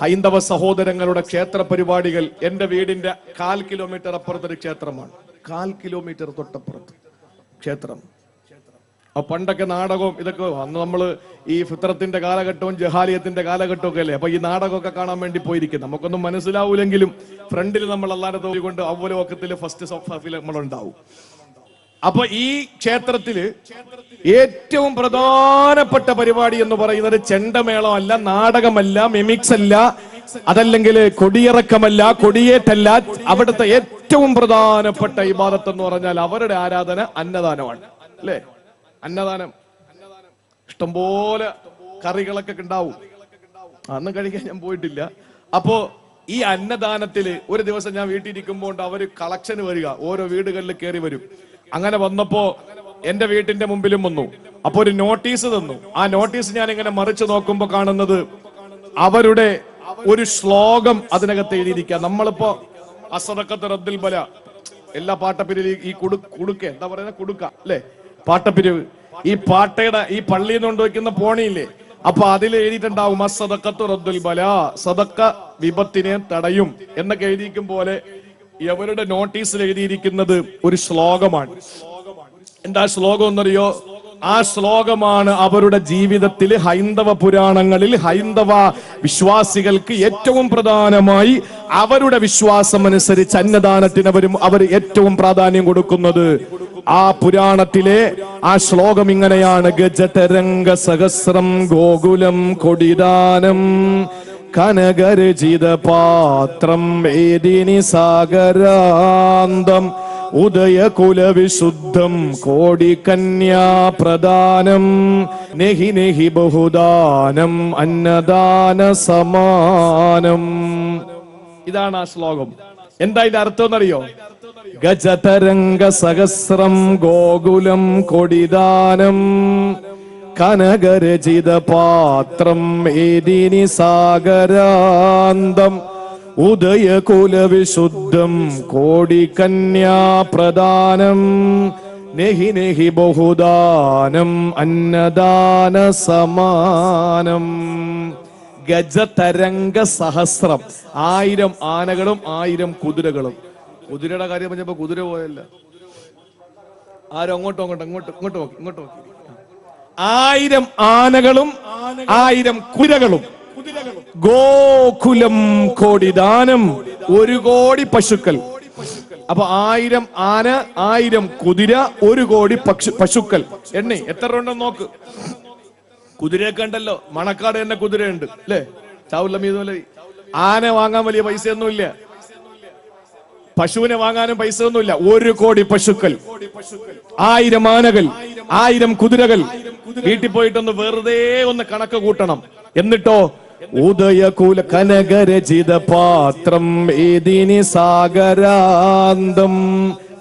ഹൈന്ദവ സഹോദരങ്ങളുടെ ക്ഷേത്ര പരിപാടികൾ. എന്റെ വീടിന്റെ 1/4 കിലോമീറ്റർ അപ്പുറത്തൊരു ക്ഷേത്രമാണ്. 1/4 കിലോമീറ്റർ തൊട്ടപ്പുറത്ത് ക്ഷേത്രം. പണ്ടൊക്കെ നാടകവും ഇതൊക്കെ അന്ന് നമ്മള് ഈ ഫിത്രത്തിന്റെ കാലഘട്ടവും ജഹാലിയത്തിന്റെ കാലഘട്ടവും ഒക്കെ അല്ലേ. അപ്പൊ ഈ നാടകമൊക്കെ കാണാൻ വേണ്ടി പോയിരിക്കും. നമുക്കൊന്നും മനസ്സിലാവൂലെങ്കിലും ഫ്രണ്ടിൽ നമ്മൾ അല്ലാതെ തോന്നിക്കൊണ്ട് അവലോകത്തില് ഫസ്റ്റ് സോഫിൽ നമ്മളുണ്ടാവും. അപ്പൊ ഈ ക്ഷേത്രത്തില് ഏറ്റവും പ്രധാനപ്പെട്ട പരിപാടി എന്ന് പറയുന്നത് ചെണ്ടമേളമല്ല, നാടകമല്ല, മിമിക്സ് അല്ല, അതല്ലെങ്കിൽ കൊടിയിറക്കമല്ല, കൊടിയേറ്റല്ല. അവിടുത്തെ ഏറ്റവും പ്രധാനപ്പെട്ട ഇബാദത്ത് എന്ന് പറഞ്ഞാൽ അവരുടെ ആരാധന അന്നദാനമാണ്. അല്ലേ? അന്നദാനം ഇഷ്ടംപോലെ കറികളൊക്കെ ഉണ്ടാവും. അന്ന് കഴിക്കാൻ ഞാൻ പോയിട്ടില്ല. അപ്പോ ഈ അന്നദാനത്തില് ഒരു ദിവസം ഞാൻ വീട്ടിലിരിക്കുമ്പോൾ അവര് കളക്ഷന് വരിക, ഓരോ വീടുകളിൽ കയറി വരും. അങ്ങനെ വന്നപ്പോ എന്റെ വീട്ടിന്റെ മുമ്പിലും വന്നു. അപ്പൊ ഒരു നോട്ടീസ് തന്നു. ആ നോട്ടീസ് ഞാൻ ഇങ്ങനെ മറിച്ച് നോക്കുമ്പോ കാണുന്നത് അവരുടെ ഒരു ശ്ലോകം അതിനകത്ത് എഴുതിയിരിക്കുക. നമ്മളിപ്പോ അസദഖത്ത് റദ്ദുൽ ബല, എല്ലാ പാട്ടപ്പിരിവ് ഈ കുടുക്ക എന്താ പറയുന്നത്, കുടുക്ക അല്ലെ, പാട്ടപ്പിരിവ്. ഈ പാട്ടയുടെ ഈ പള്ളിയിൽ നിന്ന് കൊണ്ടുവയ്ക്കുന്ന പോണിയില്ലേ, അപ്പൊ അതിൽ എഴുതിയിട്ടുണ്ടാവും അസദഖത്തു റദ്ദുൽ ബല, സദക്ക വിപത്തിനെ തടയും എന്നൊക്കെ എഴുതിയിരിക്കും പോലെ ഇവരുടെ നോട്ടീസിൽ എഴുതിയിരിക്കുന്നത് ഒരു ശ്ലോകമാണ്. എന്താ ശ്ലോകം എന്നറിയോ? ആ ശ്ലോകമാണ് അവരുടെ ജീവിതത്തിൽ, ഹൈന്ദവ പുരാണങ്ങളിൽ ഹൈന്ദവ വിശ്വാസികൾക്ക് ഏറ്റവും പ്രധാനമായി അവരുടെ വിശ്വാസം അനുസരിച്ച് അന്നദാനത്തിന് അവർ ഏറ്റവും പ്രാധാന്യം കൊടുക്കുന്നത്. ആ പുരാണത്തിലെ ആ ശ്ലോകം ഇങ്ങനെയാണ്: ഗജതരംഗ സഹസ്രം ഗോകുലം കൊടിദാനം കനകരചിത പാത്രം വേദിനി സാഗരാന്തം ഉദയകുലവിശുദ്ധം കോടികന്യാ പ്രദാനം നെഹി നെഹി ബഹുദാനം അന്നദാന സമാനം. ഇതാണ് ആ ശ്ലോകം. എന്താ ഇതിന്റെ അർത്ഥം എന്നറിയോ? ഗജതരംഗ സഹസ്രം ഗോകുലം കൊടിദാനം കനകരചിത പാത്രം ഏദിനി സാഗരാന്തം ഉദയകുലവിശുദ്ധം കോടികന്യാ പ്രദാനം നെഹി നെഹി ബഹുദാനം അന്നദാന സമാനം. ഗജതരംഗ സഹസ്രം, 1000 ആനകളും 1000 കുതിരകളും. കുതിരയുടെ കാര്യം പറഞ്ഞപ്പോ കുതിര പോയല്ല, ആരും അങ്ങോട്ടും ഇങ്ങോട്ട് നോക്കി. 1000 ആനകളും 1000 കുതിരകളും. ഗോകുലം കോടിദാനം, 1 കോടി പശുക്കൾ. അപ്പൊ 1000 ആന, 1000 കുതിര, 1 കോടി പശുക്കൾ. എണ്ണി എത്ര ഉണ്ടെന്ന് നോക്ക്. കുതിരയൊക്കെ ഉണ്ടല്ലോ, മണക്കാട് തന്നെ കുതിരയുണ്ട് അല്ലേ, ചാവുല്ല. ആന വാങ്ങാൻ വലിയ പൈസയൊന്നുമില്ല, പശുവിനെ വാങ്ങാനും പൈസ ഒന്നുമില്ല. 1 കോടി പശുക്കൾ, 1000 ആനകൾ, 1000 കുതിരകൾ. വീട്ടിൽ പോയിട്ടൊന്ന് വെറുതെ ഒന്ന് കണക്ക് കൂട്ടണം. എന്നിട്ടോ ഉദയകുല കനകരചിത പാത്രം ഏദിനി സാഗരാന്തം.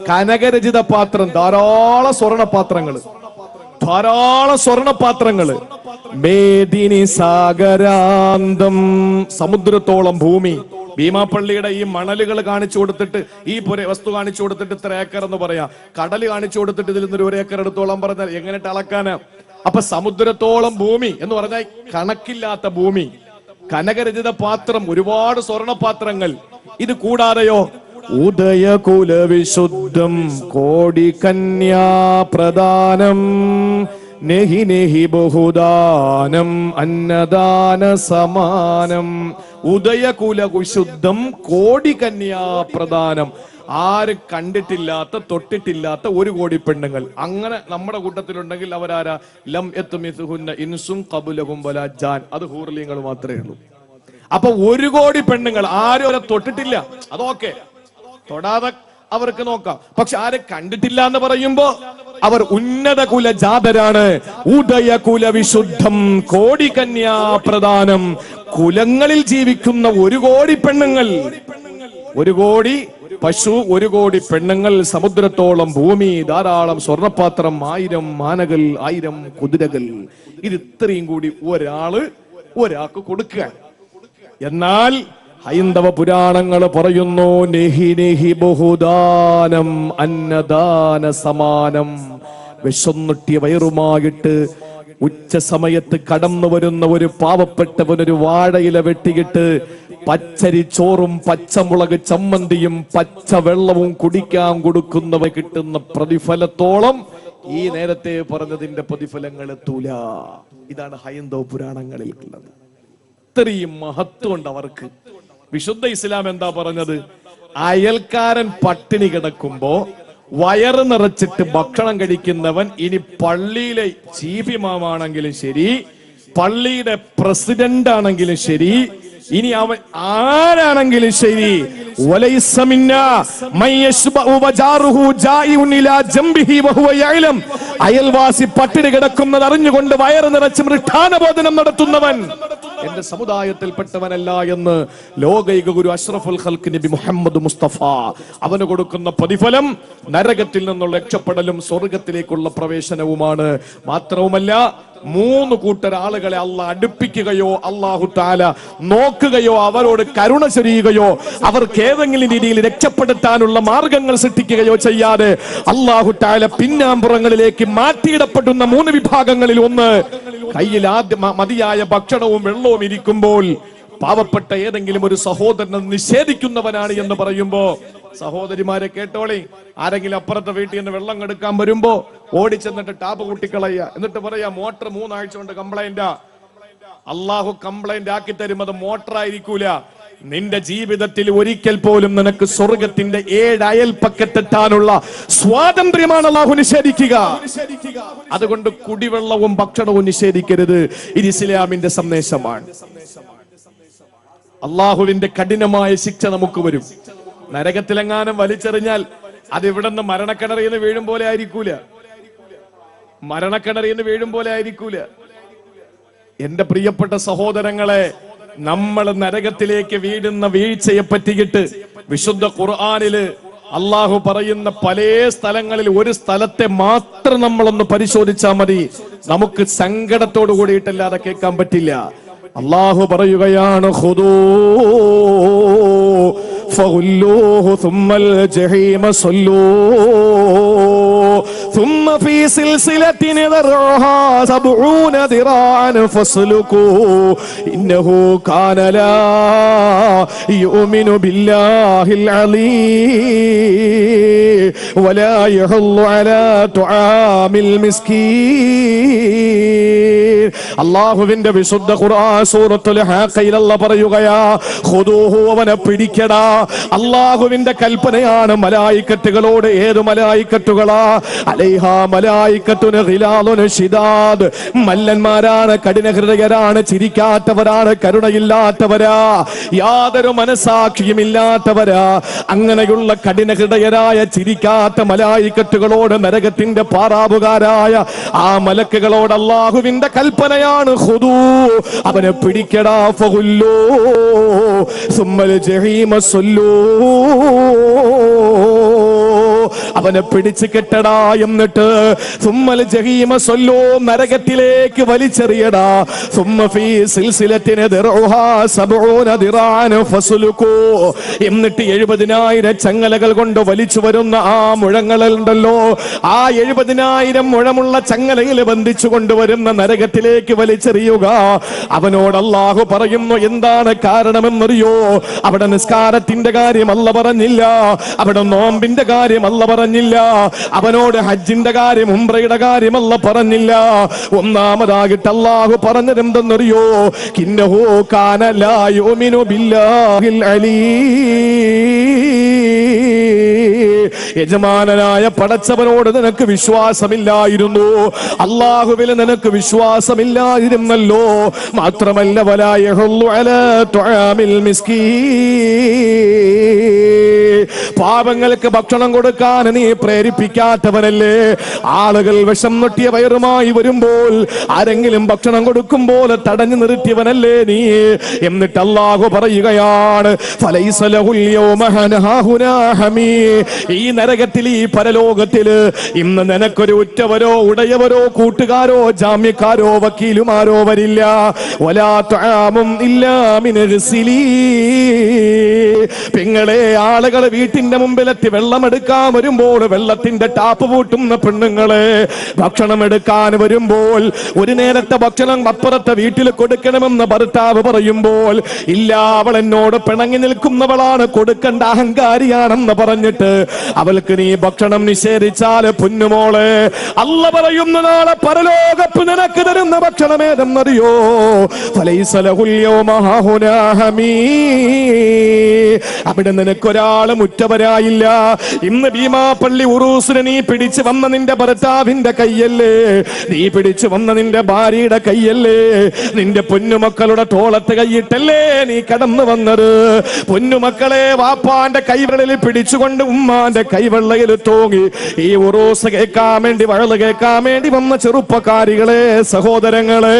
കനകരചിത പാത്രം, ധാരാളം സ്വർണപാത്രങ്ങള്. മേദിനി സാഗരാന്തം, സമുദ്രത്തോളം ഭൂമി. ഭീമാപ്പള്ളിയുടെ ഈ മണലുകൾ കാണിച്ചു കൊടുത്തിട്ട്, ഈ വസ്തു കാണിച്ചു കൊടുത്തിട്ട് ഇത്ര ഏക്കർ എന്ന് പറയാ, കടല് കാണിച്ചു കൊടുത്തിട്ട് ഇതിൽ നിന്നൊരു 1 ഏക്കർ എടുത്തോളം പറഞ്ഞാൽ എങ്ങനെയിട്ട് അളക്കാന്? അപ്പൊ സമുദ്രത്തോളം ഭൂമി എന്ന് പറഞ്ഞാൽ കണക്കില്ലാത്ത ഭൂമി. കനകരചിത പാത്രം, ഒരുപാട് സ്വർണപാത്രങ്ങൾ. ഇത് കൂടാതെയോ ഉദയകുലവിശുദ്ധം കോടികന്യാ പ്രദാനം നെഹി നെഹി ബഹുദാനം അന്നദാന സമാനം. ഉദയകുല വിശുദ്ധം കോടികന്യാ പ്രദാനം. ആരും കണ്ടിട്ടില്ലാത്ത തൊട്ടിട്ടില്ലാത്ത 1 കോടി പെണ്ണുങ്ങൾ. അങ്ങനെ നമ്മുടെ കൂട്ടത്തിലുണ്ടെങ്കിൽ അവരാരാ? ലം യത്മിസുഹുന്ന ഇൻസും ഖബലഹും വലാ ജാൻ. അത് ഹൂർലിങ്ങൾ മാത്രമേ ഉള്ളൂ. അപ്പൊ 1 കോടി പെണ്ണുങ്ങൾ, ആരും അവരെ തൊട്ടിട്ടില്ല, അതൊക്കെ തൊടാതെ അവർക്ക് നോക്കാം. പക്ഷെ ആരും കണ്ടിട്ടില്ല എന്ന് പറയുമ്പോ അവർ ഉന്നത കുല ജാതരാണ്. ഉദയകുല വിശുദ്ധം കോടികന്യാ പ്രദാനം. കുലങ്ങളിൽ ജീവിക്കുന്ന 1 കോടി പെണ്ണുങ്ങൾ, 1 കോടി പശു, 1 കോടി പെണ്ണുങ്ങൾ, സമുദ്രത്തോളം ഭൂമി, ധാരാളം സ്വർണപാത്രം, 1000 ആനകൾ, 1000 കുതിരകൾ. ഇത് ഇത്രയും കൂടി ഒരാൾക്ക് കൊടുക്കുക. എന്നാൽ ഹൈന്ദവ പുരാണങ്ങൾ പറയുന്നു നെഹി നെഹി ബഹുദാനം അന്നദാന സമാനം. വിശന്നിട്ടിയ വയറുമായിട്ട് ഉച്ച സമയത്ത് കടന്നു വരുന്ന ഒരു പാവപ്പെട്ടവനൊരു വാഴയില വെട്ടിയിട്ട് പച്ചരി ചോറും പച്ചമുളക് ചമ്മന്തിയും പച്ചവെള്ളവും കുടിക്കാൻ കൊടുക്കുന്നവ കിട്ടുന്ന പ്രതിഫലത്തോളം ഈ നേരത്തെ പറഞ്ഞതിന്റെ പ്രതിഫലങ്ങൾ എത്തൂല. ഇതാണ് ഹൈന്ദവ പുരാണങ്ങളിൽ ഉള്ളത്. ഇത്രയും മഹത്വമുണ്ട് അവർക്ക്. വിശുദ്ധ ഇസ്ലാം എന്താ പറഞ്ഞത്? അയൽക്കാരൻ പട്ടിണി കിടക്കുമ്പോ വയറ് നിറച്ചിട്ട് ഭക്ഷണം കഴിക്കുന്നവൻ ഇനി പള്ളിയിലെ ചീഫ് ഇമാമാണെങ്കിലും ശരി, പള്ളിയുടെ പ്രസിഡന്റ് ആണെങ്കിലും ശരി, ഇനി അവൻ ആരാണെങ്കിലും ശരി, അയൽവാസി പട്ടിണി കിടക്കുന്നത് അറിഞ്ഞുകൊണ്ട് വയറ് നിറച്ച് മൃഷ്ടാനഭോജനം നടത്തുന്നവൻ എന്റെ സമുദായത്തിൽപ്പെട്ടവനല്ല എന്ന് ലോകൈക ഗുരു അഷ്റഫുൽ ഖൽഖ് നബി മുഹമ്മദ് മുസ്തഫ. അവന് കൊടുക്കുന്ന പ്രതിഫലം നരകത്തിൽ നിന്നുള്ള രക്ഷപ്പെടലും സ്വർഗത്തിലേക്കുള്ള പ്രവേശനവുമാണ്. മാത്രവുമല്ല, 3 കൂട്ടർ ആളുകളെ അള്ളാഹ് അടുപ്പിക്കുകയോ അല്ലാഹു തആല നോക്കുകയോ അവരോട് കരുണ ചൊരിയുകയോ അവർക്ക് ഏതെങ്കിലും രീതിയിൽ രക്ഷപ്പെടുത്താനുള്ള മാർഗങ്ങൾ സൃഷ്ടിക്കുകയോ ചെയ്യാതെ അല്ലാഹു തആല പിന്നാമ്പുറങ്ങളിലേക്ക് മാറ്റിയിടപ്പെടുന്ന 3 വിഭാഗങ്ങളിൽ ഒന്ന്, കയ്യിൽ ആദ്യം മതിയായ ഭക്ഷണവും വെള്ളവും ഇരിക്കുമ്പോൾ പാവപ്പെട്ട ഏതെങ്കിലും ഒരു സഹോദരനെ നിഷേധിക്കുന്നവനാണ് എന്ന് പറയുമ്പോ, സഹോദരിമാരെ കേട്ടോളി, ആരെങ്കിലും അപ്പുറത്തെ വീട്ടിൽ നിന്ന് വെള്ളം എടുക്കാൻ വരുമ്പോ ഓടിച്ചെന്നിട്ട് ടാപ്പ് കൂട്ടിക്കളയുക, എന്നിട്ട് പറയാ മോട്ടർ 3 ആഴ്ച കൊണ്ട് കംപ്ലൈന്റാ. അള്ളാഹു കംപ്ലൈന്റ് ആക്കി തരും, അത് മോട്ടർ ആയിരിക്കൂല. നിന്റെ ജീവിതത്തിൽ ഒരിക്കൽ പോലും നിനക്ക് സ്വർഗത്തിന്റെ 7 അയൽപ്പക്കത്തെത്താനുള്ള സ്വാതന്ത്ര്യമാണ് അള്ളാഹു നിഷേധിക്കുക. അതുകൊണ്ട് കുടിവെള്ളവും ഭക്ഷണവും നിഷേധിക്കരുത്. ഇത് ഇസ്ലാമിന്റെ സന്ദേശമാണ്. അള്ളാഹുവിന്റെ കഠിനമായ ശിക്ഷ നമുക്ക് വരും. നരകത്തിലെങ്ങാനും വലിച്ചെറിഞ്ഞാൽ അത് ഇവിടെ നിന്ന് മരണക്കിണറിന്ന് വീഴും പോലെ ആയിരിക്കൂല. മരണക്കിണറിന്ന് വീഴും പോലെ ആയിരിക്കൂല. എന്റെ പ്രിയപ്പെട്ട സഹോദരങ്ങളെ, നമ്മൾ നരകത്തിലേക്ക് വീഴുന്ന വീഴ്ചയെ പറ്റിയിട്ട് വിശുദ്ധ ഖുർആനില് അള്ളാഹു പറയുന്ന പല സ്ഥലങ്ങളിൽ ഒരു സ്ഥലത്തെ മാത്രം നമ്മളൊന്ന് പരിശോധിച്ചാൽ മതി, നമുക്ക് സങ്കടത്തോടു കൂടിയിട്ടല്ലാതെ കേൾക്കാൻ പറ്റില്ല. അള്ളാഹു പറയുകയാണ്, ഖുദൂ ഫഗുല്ലൂഹു സുമ്മൽ ജഹീമ സല്ലൂ ثم في سلسلة ذرعها 70 ذراعا فاسلكوه إنه كان لا يؤمن بالله العظيم ولا يحض على طعام المسكين. അല്ലാഹുവിന്റെ വിശുദ്ധ ഖുർആൻ സൂറത്തുൽ ഹാഖയിൽ അല്ലാഹു പറയുകയാ, ഖുദൂഹു, അവനെ പിടിക്കടാ. അല്ലാഹുവിന്റെ കൽപ്പനയാണ് മലായിക്കത്തുകളോട്. ഏത് മലായിക്കത്തുകളാ? അലൈഹാ മലായിക്കത്തുൻ ഗിലാദുൻ ശിദാദ്. മല്ലന്മാരാണ്, കഠിന ഹൃദയരാണ്, ചിരിക്കാത്തവരാണ്, കരുണയില്ലാത്തവരാ, യാതൊരു മനസാക്ഷിയും ഇല്ലാത്തവരാ. അങ്ങനെയുള്ള കഠിന ഹൃദയരായ ചിരിക്കാത്ത മലായിക്കത്തുകളോട്, നരകത്തിന്റെ പാറാവുകാരായ ആ മലക്കുകളോട് അല്ലാഹുവിന്റെ കൽപ്പനയാണ്, ഖുദൂ, അവനെ പിടിക്കടാ. ഫഗുല്ലൂ സുമ്മൽ ജഹീമ സല്ലൂ, അവനെ പിടിച്ചു കെട്ടടാ. എന്നിട്ട് സുമ്മൽ ജഹീമ സല്ലൂ, നരകത്തിലേക്ക് വലിച്ചെറിയടാ. സുമ്മ ഫീ സിൽസിലത്തിൻ ദിർഉഹാ 70 ദിറാഅൻ ഫസ്ലുകൂ, എന്നിട്ട് 70,000 ചങ്ങലകൾ കൊണ്ട് വലിച്ചു വരുന്ന ആ മുഴങ്ങളുണ്ടല്ലോ, ആ 70,000 മുഴമുള്ള ചങ്ങലയിൽ ബന്ധിച്ചു കൊണ്ടുവരുന്ന നരകത്തിലേക്ക് വലിച്ചെറിയുക. അവനോട് അല്ലാഹു പറയുന്നു, എന്താണ് കാരണമെന്നറിയോ? അവിടെ നിസ്കാരത്തിന്റെ കാര്യം അല്ല പറഞ്ഞില്ല, അവിടെ നോമ്പിന്റെ കാര്യം അല്ല പറഞ്ഞില്ല, അവനോട് ഹജ്ജിന്റെ കാര്യം ഉംറയുടെ കാര്യം അല്ല പറഞ്ഞില്ല. ഒന്നാമതായിട്ട് അല്ലാഹു പറഞ്ഞത് എന്തെന്നറിയോ? ഇന്നഹു കാന ലാ യുമിനു ബില്ലാഹിൽ അലീം. യജമാനനായ പടച്ചവനോട് നിനക്ക് വിശ്വാസമില്ലായിരുന്നു, അല്ലാഹുവിൽ നിനക്ക് വിശ്വാസമില്ലായിരുന്നല്ലോ. മാത്രമല്ല വലാ യഹുല്ലു അലാ തുആമിൽ മിസ്കീൻ, പാപങ്ങൾക്ക് ഭക്ഷണം കൊടുക്കാൻ നീ പ്രേരിപ്പിക്കാത്തവനല്ലേ. ആളുകൾ വിഷം നൊട്ടിയ വയറുമായി വരുമ്പോൾ ആരെങ്കിലും ഭക്ഷണം കൊടുക്കുമ്പോൾ തടഞ്ഞു നിർത്തിയവനല്ലേ നീ. എന്നിട്ട് അല്ലാഹു പറയുകയാണ്, ഫലൈസ ലഹുൽ യൗമ ഹനാഹുനാ ഹമീ, ഈ നരകത്തിൽ, ഈ പരലോകത്തില് ഇന്ന് നിനക്കൊരു ഉറ്റവരോ ഉടയവരോ കൂട്ടുകാരോ ജാമ്യക്കാരോ വക്കീലുമാരോ വരില്ല. വലാ തുആമും ഇല്ലാ മിൻ ഗിസ്ലീ, പെങ്ങളെ, ആളുകൾ വീട്ടിന്റെ വീടിന്റെ മുമ്പിലെത്തി വെള്ളമെടുക്കാൻ വരുമ്പോൾ വെള്ളത്തിന്റെ ടാപ്പ് പൂട്ടുന്ന പെണ്ണുങ്ങളെ, ഭക്ഷണം എടുക്കാൻ വരുമ്പോൾ ഒരു നേരത്തെ ഭക്ഷണം അപ്പുറത്തെ വീട്ടിൽ കൊടുക്കണമെന്ന് ഭർത്താവ് പറയുമ്പോൾ ഇല്ല, അവൾ എന്നോട് പിണങ്ങി നിൽക്കുന്നവളാണ്, കൊടുക്കേണ്ട അഹങ്കാരിയാണെന്ന് പറഞ്ഞിട്ട് അവൾക്ക് നീ ഭക്ഷണം നിഷേധിച്ചാൽ പൊന്നുമോളെ, അല്ല പറയുന്ന നാളെ പരലോകത്ത് നിനക്ക് തരുന്ന ഭക്ഷണം ഏതെന്നറിയോ? അവിടെ നിനക്കൊരാളും ഉറ്റവരായില്ല. ഇന്ന് ഭീമാപ്പള്ളി ഉറൂസിന് നീ പിടിച്ചു വന്ന നിന്റെ ഭർത്താവിന്റെ കൈയല്ലേ, നീ പിടിച്ചു വന്ന നിന്റെ ഭാര്യയുടെ കൈയല്ലേ, നിന്റെ പൊന്നുമക്കളുടെ തോളത്ത് കൈയിട്ടല്ലേ നീ കടന്നു വന്നത്? പൊന്നുമക്കളെ വാപ്പാന്റെ കൈവിരലിൽ പിടിച്ചുകൊണ്ട് ഉമ്മാന്റെ കൈവെള്ളയിൽ തൂങ്ങി ഈ ഉറൂസ് കേൾക്കാൻ വേണ്ടി, വഴല് കേൾക്കാൻ വേണ്ടി വന്ന ചെറുപ്പക്കാരികളെ, സഹോദരങ്ങളെ,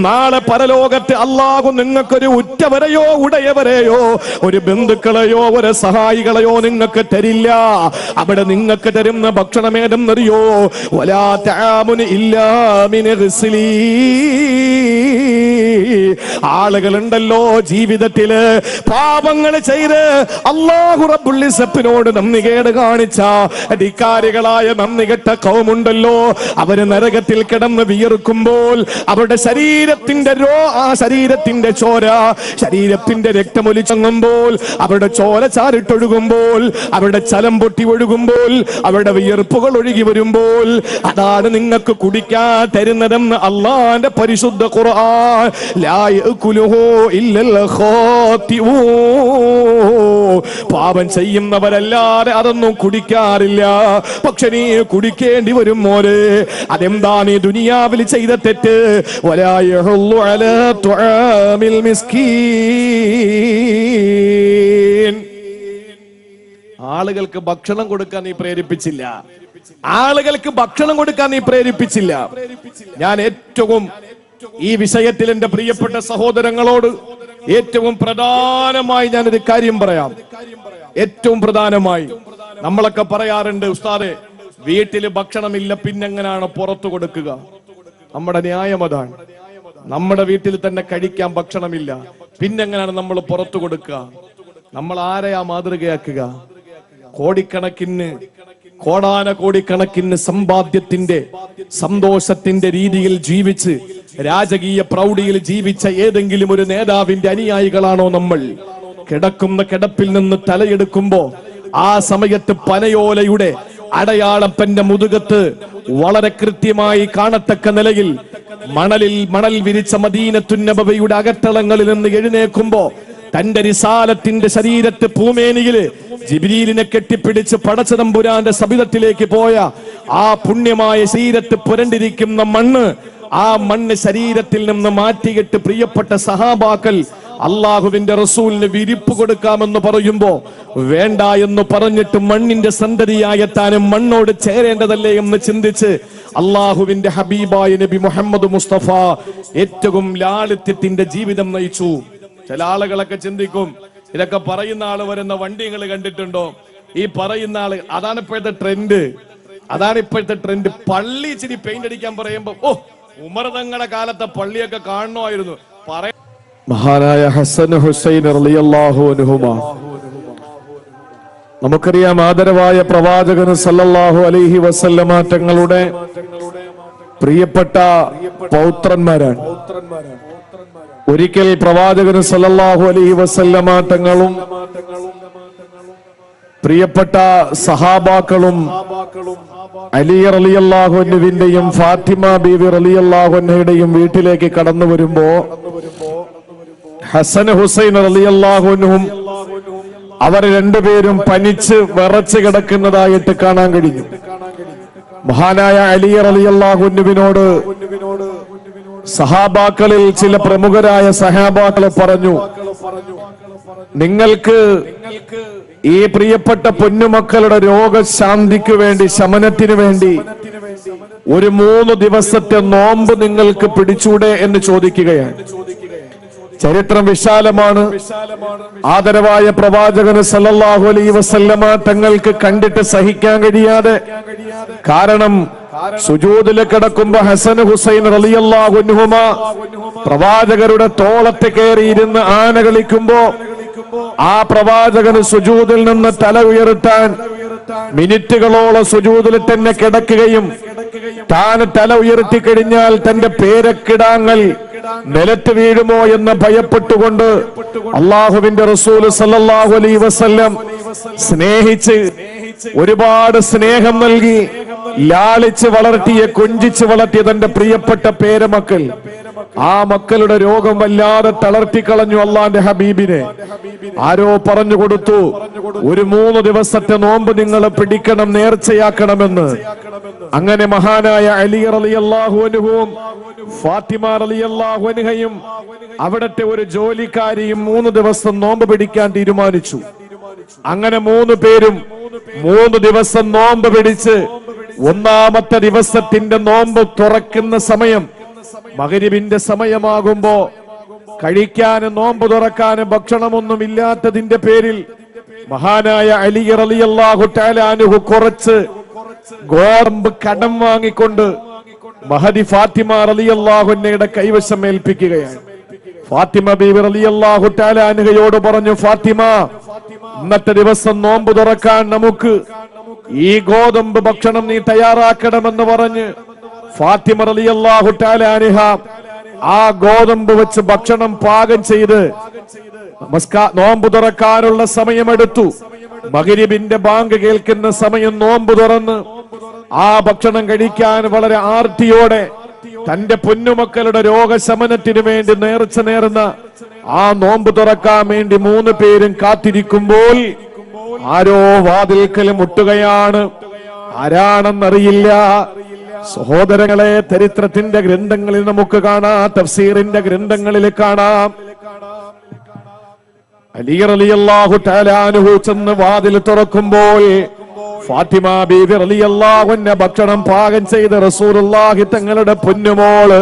നാളെ പരലോകത്ത് അല്ലാഹു നിങ്ങൾക്കൊരു ഉറ്റവരെയോ ഉടയവരെയോ ഒരു ബന്ധുക്കളെയോ ഒരു സഹായികളെയോ നിങ്ങൾക്ക് തരില്ല. അവിടെ നിങ്ങൾക്ക് തരുന്ന ഭക്ഷണം ഏതെന്നറിയോ? വലാ തആമുന ഇല്ലാ മിൻ ഗിസ്ലി. ആളുകളുണ്ടല്ലോ ജീവിതത്തില് പാപങ്ങൾ ചെയ്ത് അല്ലാഹു റബ്ബുൽ ഇസ്സത്തിനോട് നന്ദികേട് കാണിച്ച അധികാരികളായ നന്ദികെട്ട കൗമുണ്ടല്ലോ, അവര് നരകത്തിൽ കിടന്ന് വിയർക്കുമ്പോൾ അവരുടെ ശരീരത്തിന്റെ ശരീരത്തിന്റെ ചോര, ശരീരത്തിന്റെ രക്തമൊലിച്ചങ്ങുമ്പോൾ, അവരുടെ ചോര ചാരിട്ടൊഴുകുമ്പോൾ, അവരുടെ ചലം പൊട്ടി ഒഴുകുമ്പോൾ, അവരുടെ വിയർപ്പുകൾ ഒഴുകി വരുമ്പോൾ അതാണ് നിങ്ങൾക്ക് കുടിക്കാൻ തരുന്നതെന്ന് അള്ളാന്റെ പരിശുദ്ധ ഖുർആൻ. ലാ യഅകുലുഹു ഇല്ലൽ ഖാതിഊൻ. പാപം ചെയ്യുന്നവരല്ലാതെ അതൊന്നും കുടിക്കാറില്ല. പക്ഷെ നീ കുടിക്കേണ്ടി വരും മോനെ. അതെന്താ നീ ദുനിയാവിൽ ചെയ്ത തെറ്റ്? വലാ യഹുല്ലു അലാ തുആമിൽ മിസ്കീൻ. ആളുകൾക്ക് ഭക്ഷണം കൊടുക്കാൻ നീ പ്രേരിപ്പിച്ചില്ല. ആളുകൾക്ക് ഭക്ഷണം കൊടുക്കാൻ നീ പ്രേരിപ്പിച്ചില്ല. ഞാൻ ഏറ്റവും ഈ വിഷയത്തിൽ എന്റെ പ്രിയപ്പെട്ട സഹോദരങ്ങളോട് ഏറ്റവും പ്രധാനമായി ഞാനൊരു കാര്യം പറയാം. ഏറ്റവും പ്രധാനമായി നമ്മളൊക്കെ പറയാറുണ്ട്, ഉസ്താദെ വീട്ടില് ഭക്ഷണമില്ല പിന്നെങ്ങനെയാണ് പുറത്തു കൊടുക്കുക? നമ്മുടെ ന്യായം അതാണ്. നമ്മുടെ വീട്ടിൽ തന്നെ കഴിക്കാൻ ഭക്ഷണമില്ല, പിന്നെങ്ങനെയാണ് നമ്മൾ പുറത്തു കൊടുക്കുക? നമ്മൾ ആരെയാ മാതൃകയാക്കുക? കോടാനകോടിക്കണക്കിന് സമ്പാദ്യത്തിന്റെ സന്തോഷത്തിന്റെ രീതിയിൽ ജീവിച്ച് രാജകീയ പ്രൗഢിയിൽ ജീവിച്ച ഏതെങ്കിലും ഒരു നേതാവിന്റെ അനുയായികളാണോ നമ്മൾ? കിടക്കുന്ന കിടപ്പിൽ നിന്ന് തലയെടുക്കുമ്പോ ആ സമയത്ത് പനയോലയുടെ അടയാളപ്പന്റെ മുതുകത്ത് വളരെ കൃത്യമായി കാണത്തക്ക നിലയിൽ മണൽ വിരിച്ച മദീനത്തുൻ നബവിയുടെ അകത്തളങ്ങളിൽ നിന്ന് എഴുന്നേൽക്കുമ്പോ തന്റെ റിസാലത്തിന്റെ ശരീരത്തെ പൂമേനിയില് ജിബ്രീലിനെ കെട്ടിപ്പിടിച്ച് പടച്ചതമ്പുരാന്റെ സബിതത്തിലേക്ക് പോയ ആ പുണ്യമായ ശരീരത്ത് പുരണ്ടിരിക്കുന്ന മണ്ണ്, ആ മണ്ണ് ശരീരത്തിൽ നിന്ന് മാറ്റിയിട്ട് പ്രിയപ്പെട്ട സഹാബാക്കൾ അള്ളാഹുവിന്റെ റസൂലിന് വിരിപ്പ് കൊടുക്കാമെന്ന് പറയുമ്പോ വേണ്ട എന്ന് പറഞ്ഞിട്ട് മണ്ണിന്റെ സന്തതിയായ താനും മണ്ണോട് ചേരേണ്ടതല്ലേ എന്ന് ചിന്തിച്ച് അള്ളാഹുവിന്റെ ഹബീബായ നബി മുഹമ്മദ് മുസ്തഫ ഏറ്റവും ലാളിത്യത്തിന്റെ ജീവിതം നയിച്ചു. ചില ആളുകളൊക്കെ ചിന്തിക്കും, ഇതൊക്കെ പറയുന്ന ആള് വരുന്ന വണ്ടി നിങ്ങൾ കണ്ടിട്ടുണ്ടോ? ഈ പറയുന്ന ആള് അതാണ് ഇപ്പോഴത്തെ ട്രെൻഡ്. പള്ളി ഇച്ചിരി പെയിന്റ് അടിക്കാൻ പറയുമ്പോ ഓ ഉമർ തങ്ങളുടെ കാലത്തെ പള്ളിയൊക്കെ കാണണമായിരുന്നു. മഹാനായ ഹസൻ ഹുസൈൻ റളിയല്ലാഹു അൻഹുമാ, നമുക്കറിയാം ആദരവായ പ്രവാചകൻ സല്ലല്ലാഹു അലൈഹി വസല്ലമ തങ്ങളുടെ പ്രിയപ്പെട്ട പൗത്രന്മാരാണ്. ഒരിക്കൽ പ്രവാചകൻ സല്ലല്ലാഹു അലൈഹി വസല്ലമ തങ്ങളും പ്രിയപ്പെട്ട സഹാബാക്കളും അലി റളിയല്ലാഹു അൻഹുവിന്റെയും ഫാത്തിമ ബീവി റളിയല്ലാഹു അൻഹയുടെയും വീട്ടിലേക്ക് കടന്നു വരുമ്പോ ഹസൻ ഹുസൈൻ റളിയല്ലാഹു അൻഹും അവർ രണ്ടുപേരും പനിച്ച് വിറച്ച് കിടക്കുന്നതായിട്ട് കാണാൻ കഴിഞ്ഞു. മഹാനായ അലി റളിയല്ലാഹു അൻഹുവിനോട് സഹാബാക്കളിൽ ചില പ്രമുഖരായ സഹാബാക്കൾ പറഞ്ഞു, നിങ്ങൾക്ക് ഈ പ്രിയപ്പെട്ട പൊന്നുമക്കളുടെ രോഗശാന്തിക്ക് വേണ്ടി, ശമനത്തിന് വേണ്ടി ഒരു 3 ദിവസത്തെ നോമ്പ് നിങ്ങൾക്ക് പിടിച്ചൂടെ എന്ന് ചോദിക്കുകയാണ്. ചരിത്രം വിശാലമാണ്. ആദരവായ പ്രവാചകന് സല്ലല്ലാഹു അലൈഹി വസല്ലമ തങ്ങൾക്ക് കണ്ടിട്ട് സഹിക്കാൻ കഴിയാതെ, കാരണം സുജൂദിൽ കിടക്കുമ്പോ ഹസൻ ഹുസൈൻ റളിയല്ലാഹു അൻഹുമാ പ്രവാചകരുടെ തോളത്ത് കയറിയിരുന്ന് ആന കളിക്കുമ്പോ ആ പ്രവാചകന് സുജൂദിൽ നിന്ന് തല ഉയർത്താൻ മിനിറ്റുകളോളം സുജൂദിൽ തന്നെ കിടക്കുകയും താൻ തല ഉയർത്തി കഴിഞ്ഞാൽ തന്റെ പേരക്കിടാങ്ങൾ നിലത്ത് വീഴുമോ എന്ന് ഭയപ്പെട്ടുകൊണ്ട് അള്ളാഹുവിന്റെ റസൂൽ സല്ലല്ലാഹു അലൈഹി വസല്ലം സ്നേഹിച്ച് ഒരുപാട് സ്നേഹം നൽകി ലാളിച്ച് വളർത്തിയ കൊഞ്ചിച്ച് വളർത്തിയ തന്റെ പ്രിയപ്പെട്ട പേരമക്കൾ, ആ മക്കളുടെ രോഗം വല്ലാതെ തളർത്തിക്കളഞ്ഞു അള്ളാന്റെ ഹബീബിനെ. ആരോ പറഞ്ഞു കൊടുത്തു, ഒരു 3 ദിവസത്തെ നോമ്പ് നിങ്ങൾ പിടിക്കണം, നേർച്ചയാക്കണമെന്ന്. അങ്ങനെ മഹാനായ അലി റളിയല്ലാഹു അൻഹുവും ഫാത്തിമ റളിയല്ലാഹു അൻഹയും അവിടത്തെ ഒരു ജോലിക്കാരിയും 3 ദിവസം നോമ്പ് പിടിക്കാൻ തീരുമാനിച്ചു. അങ്ങനെ 3 പേരും 3 ദിവസം നോമ്പ് പിടിച്ച് 1-ാമത്തെ ദിവസത്തിന്റെ നോമ്പ് തുറക്കുന്ന സമയം മഗ്രിബിന്റെ സമയമാകുമ്പോ കഴിക്കാനും നോമ്പ് തുറക്കാനും ഭക്ഷണമൊന്നും ഇല്ലാത്തതിന്റെ പേരിൽ മഹാനായ അലി റളിയല്ലാഹു തആല അൻഹു കുറച്ച് ഗോതമ്പ് കടം വാങ്ങിക്കൊണ്ട് മഹദി ഫാത്തിമ റളിയല്ലാഹു അൻഹയുടെ കൈവശം ഏൽപ്പിക്കുകയാണ്. ഫാത്തിമ ബീവി റളിയല്ലാഹു തആല അൻഹയോട് പറഞ്ഞു, ഫാത്തിമ, ഇന്നത്തെ ദിവസം നോമ്പ് തുറക്കാൻ നമുക്ക് ഈ ഗോതമ്പ് ഭക്ഷണം നീ തയ്യാറാക്കണമെന്ന് പറഞ്ഞ് ഫാത്തിമ റളിയല്ലാഹു തആല അൻഹ ആ ഗോതമ്പ് വെച്ച് ഭക്ഷണം പാകം ചെയ്ത് നോമ്പ് തുറക്കാനുള്ള സമയമെടുത്തു. മഗ്രിബിന്റെ ബാങ്ക് കേൾക്കുന്ന സമയം നോമ്പ് തുറന്ന് ആ ഭക്ഷണം കഴിക്കാൻ വളരെ ആർത്തിയോടെ തന്റെ പൊന്നുമക്കളുടെ രോഗശമനത്തിനു വേണ്ടി നേർച്ച നേർന്ന ആ നോമ്പ് തുറക്കാൻ വേണ്ടി 3 പേരും കാത്തിരിക്കുമ്പോൾ ആരോ വാതിൽക്കൽ മുട്ടുകയാണ്. ആരാണെന്നറിയില്ല. സഹോദരങ്ങളെ, ചരിത്രത്തിന്റെ ഗ്രന്ഥങ്ങളിൽ നമുക്ക് കാണാം, തഫ്സീറിന്റെ ഗ്രന്ഥങ്ങളിൽ കാണാം. അലി റളിയല്ലാഹു തആല അൻഹു ചെന്ന് വാതിൽ തുറക്കുമ്പോൾ ഫാത്തിമ ബീവി റളിയല്ലാഹു അൻഹ ഭക്ഷണം പാകം ചെയ്ത് റസൂലുള്ളാഹി തങ്ങളുടെ പൊന്നുമോള്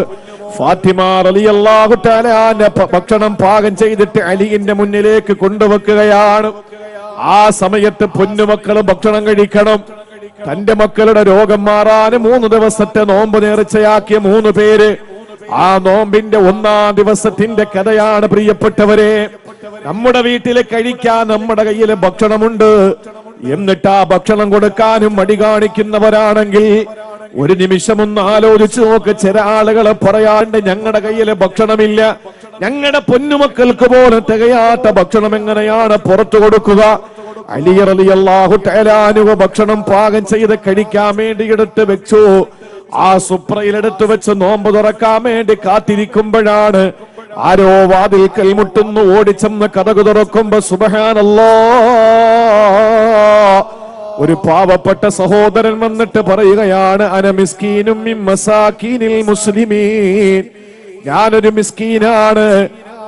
ഫാത്തിമ റളിയല്ലാഹു തആല അൻഹ ഭക്ഷണം പാകം ചെയ്തിട്ട് അലിയുടെ മുന്നിലേക്ക് കൊണ്ടുവെക്കുകയാണ്. ആ സമയത്ത് പൊന്നുമക്കള് ഭക്ഷണം കഴിക്കണം. തന്റെ മക്കളുടെ രോഗം മാറാൻ 3 ദിവസത്തെ നോമ്പ് നേർച്ചയാക്കിയ 3 പേര്. ആ നോമ്പിന്റെ 1-ാം ദിവസത്തിന്റെ കഥയാണ് പ്രിയപ്പെട്ടവരെ. നമ്മുടെ വീട്ടില് കഴിക്കാൻ നമ്മുടെ കയ്യില് ഭക്ഷണമുണ്ട്, എന്നിട്ട് ആ ഭക്ഷണം കൊടുക്കാനും മടി കാണിക്കുന്നവരാണെങ്കിൽ ഒരു നിമിഷം ഒന്ന് ആലോചിച്ചു നോക്ക്. ചില ആളുകളെ പറയാണ്ട് ഞങ്ങളുടെ കയ്യില് ഭക്ഷണമില്ല, ഞങ്ങളുടെ പൊന്നുമക്കൾക്ക് പോലും തികയാത്ത ഭക്ഷണം എങ്ങനെയാണ് പുറത്തു കൊടുക്കുക? അലി റളിയല്ലാഹു തആല അൻഹു ഭക്ഷണം പാകം ചെയ്ത് കഴിക്കാൻ വേണ്ടി എടുത്ത് വെച്ചു. ആ സുപ്രയിലെടുത്ത് വെച്ച് നോമ്പ് തുറക്കാൻ വേണ്ടി കാത്തിരിക്കുമ്പോഴാണ് ആരോ വാതിൽക്കൽ മുട്ടുന്നു. ഓടിച്ചെന്ന് കതക് തുറക്കുമ്പോ സുബ്ഹാനല്ലാഹ്, ഒരു പാവപ്പെട്ട സഹോദരൻ വന്നിട്ട് പറയുകയാണ്, അന മിസ്കീനും മിൻ മസാകീനിൽ മുസ്ലിമീൻ, ഞാനൊരു മിസ്കീനാണ്,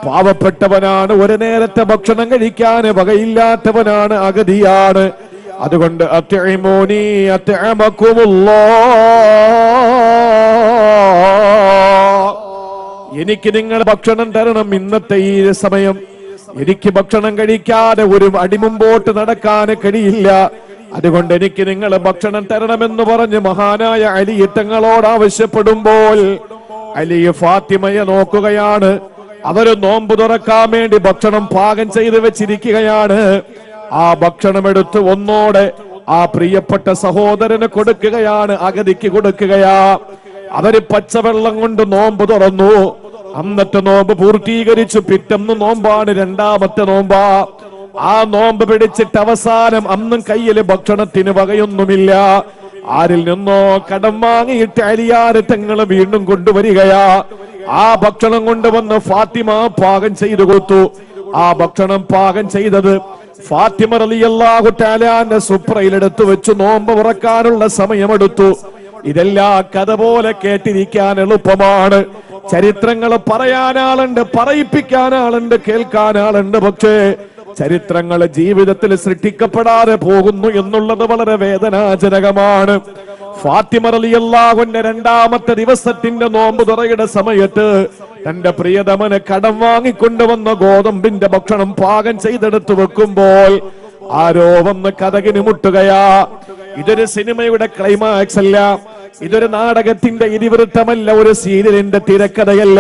പാവപ്പെട്ടവനാണ്, ഒരു നേരത്തെ ഭക്ഷണം കഴിക്കാൻ വകയില്ലാത്തവനാണ്, അഗതിയാണ്. അതുകൊണ്ട് അത്ഇമൂനി അത്അമകുമുല്ലാഹ്, എനിക്ക് നിങ്ങൾ ഭക്ഷണം തരണം. ഇന്നത്തെ ഈ സമയം എനിക്ക് ഭക്ഷണം കഴിക്കാതെ ഒരു അടി മുമ്പോട്ട് നടക്കാൻ കഴിയില്ല. അതുകൊണ്ട് എനിക്ക് നിങ്ങൾ ഭക്ഷണം തരണമെന്ന് പറഞ്ഞ് മഹാനായ അലി തങ്ങളോട് ആവശ്യപ്പെടുമ്പോൾ അലി ഫാത്തിമയെ നോക്കുകയാണ്. അവര് നോമ്പ് തുറക്കാൻ വേണ്ടി ഭക്ഷണം പാകം ചെയ്ത് വെച്ചിരിക്കുകയാണ്. ആ ഭക്ഷണം എടുത്ത് ഒന്നോടെ ആ പ്രിയപ്പെട്ട സഹോദരന് കൊടുക്കുകയാണ്, അഗതിക്ക് കൊടുക്കുകയാ. അവര് പച്ചവെള്ളം കൊണ്ട് നോമ്പ് തുറന്നു. അന്നത്തെ നോമ്പ് പൂർത്തീകരിച്ചു. പിറ്റന്ന് നോമ്പാണ്, 2-ാമത്തെ നോമ്പാ. ആ നോമ്പ് പിടിച്ചിട്ട് അവസാനം അന്നും കയ്യില് ഭക്ഷണത്തിന് വകയൊന്നുമില്ല. ആരിൽ നിന്നോ കടം വാങ്ങിയിട്ട് അലിയാര് തങ്ങള് വീണ്ടും കൊണ്ടുവരികയാ. ആ ഭക്ഷണം കൊണ്ടുവന്ന് ഫാത്തിമ പാകം ചെയ്തു കൊടുത്തു. ആ ഭക്ഷണം പാകം ചെയ്തത് ഫാത്തിമ റളിയല്ലാഹു തആല അൻഹ സുപ്രയിലെടുത്തു വെച്ചു നോമ്പ് തുറക്കാനുള്ള സമയമെടുത്തു. ഇതെല്ലാം കഥ പോലെ കേട്ടിരിക്കാൻ എളുപ്പമാണ്. ചരിത്രങ്ങൾ പറയാനാളുണ്ട്, പറയിപ്പിക്കാനാളുണ്ട്, കേൾക്കാനാളുണ്ട്. പക്ഷേ ചരിത്രങ്ങൾ ജീവിതത്തിൽ സൃഷ്ടിക്കപ്പെടാതെ പോകുന്നു എന്നുള്ളത് വളരെ വേദനാജനകമാണ്. ഫാത്തിമ റളിയല്ലാഹു അൻഹ 2-ാമത്തെ ദിവസത്തിന്റെ നോമ്പ് തുറയുടെ സമയത്ത് തന്റെ പ്രിയതമന് കടം വാങ്ങിക്കൊണ്ടുവന്ന ഗോതമ്പിന്റെ ഭക്ഷണം പാകം ചെയ്തെടുത്തു വെക്കുമ്പോൾ ആരോ വന്ന് കതകിന് മുട്ടുകയാ. ഇതൊരു സിനിമയുടെ ക്ലൈമാക്സ് അല്ല, ഇതൊരു നാടകത്തിന്റെ ഇതിവൃത്തമല്ല, ഒരു സീരിയലിന്റെ തിരക്കഥയല്ല.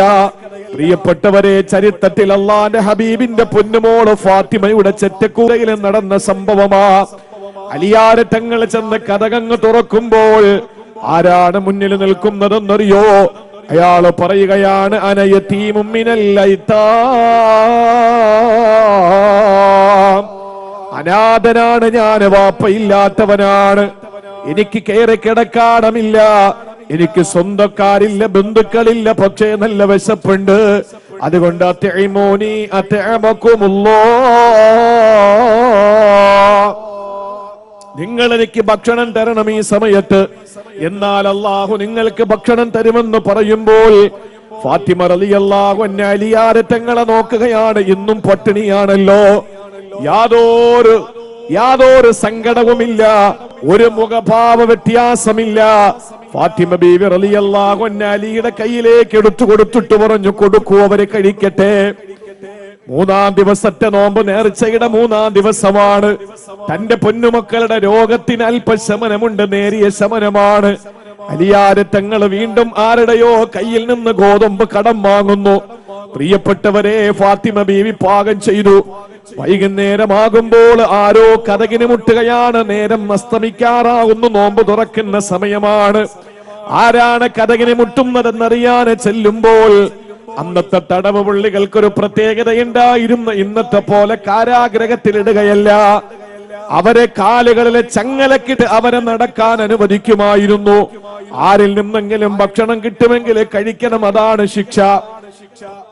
പ്രിയപ്പെട്ടവരെ, ചരിത്രത്തിൽ അള്ളാന്റെ ഹബീബിന്റെ പൊന്നുമോള് ഫാത്തിമയുടെ ചെറ്റക്കൂരയിൽ നടന്ന സംഭവമാ. അലിയാരെ തങ്ങൾ ചെന്ന് കതകങ്ങ് തുറക്കുമ്പോൾ ആരാണ് മുന്നിൽ നിൽക്കുന്നതെന്നറിയോ? അയാള് പറയുകയാണ്, അനയതീമും മിനൽ ഐതാം, അനാഥനാണ് ഞാൻ, വാപ്പയില്ലാത്തവനാണ്, എനിക്ക് കയറി കിടക്കാടമില്ല, എനിക്ക് സ്വന്തക്കാരില്ല, ബന്ധുക്കളില്ല, പക്ഷേ നല്ല വിശപ്പുണ്ട്, അതുകൊണ്ട് അത്ഇമൂനി അത്അമകുമുല്ലാഹ്, നിങ്ങൾ എനിക്ക് ഭക്ഷണം തരണം ഈ സമയത്ത്. എന്നാൽ അള്ളാഹു നിങ്ങൾക്ക് ഭക്ഷണം തരുമെന്ന് പറയുമ്പോൾ ഫാത്തിമ റളിയല്ലാഹു അൻഹ അലിയാരെ തങ്ങളെ നോക്കുകയാണ്. ഇന്നും പട്ടിണിയാണല്ലോ, യാതൊരു സങ്കടവുമില്ല, ഒരു മുഖഭാവ വ്യത്യാസമില്ല. ഫാത്തിമ ബീവി റളിയല്ലാഹു അൻഹ അലിയുടെ കയ്യിലേക്ക് എടുത്തു കൊടുത്തിട്ട് പറഞ്ഞു, കൊടുക്കൂ, അവരെ കഴിക്കട്ടെ. 3-ാം ദിവസത്തെ നോമ്പ് നേർച്ചയുടെ 3-ാം ദിവസമാണ്. തന്റെ പൊന്നുമക്കളുടെ രോഗത്തിന് അല്പശമനമുണ്ട്, നേരിയ ശമനമാണ്. അലിയാരെ തങ്ങൾ വീണ്ടും ആരുടെയോ കയ്യിൽ നിന്ന് ഗോതമ്പ് കടം വാങ്ങുന്നു. പ്രിയപ്പെട്ടവരെ, ഫാത്തിമ ബീവി പാകം ചെയ്തു. വൈകുന്നേരമാകുമ്പോൾ ആരോ കതകിന് മുട്ടുകയാണ്. നേരം അസ്തമിക്കാറാകുന്നു, നോമ്പ് തുറക്കുന്ന സമയമാണ്. ആരാണ് കതകിന് മുട്ടുന്നതെന്നറിയാൻ ചെല്ലുമ്പോൾ അന്നത്തെ തടവ് പുള്ളികൾക്കൊരു പ്രത്യേകതയുണ്ടായിരുന്നു. ഇന്നത്തെ പോലെ കാരാഗ്രഹത്തിലിടുകയല്ല, അവരെ കാലുകളിലെ ചങ്ങലക്കിട്ട് അവരെ നടക്കാൻ അനുവദിക്കുമായിരുന്നു. ആരിൽ നിന്നെങ്കിലും ഭക്ഷണം കിട്ടുമെങ്കിൽ കഴിക്കണം, അതാണ് ശിക്ഷ.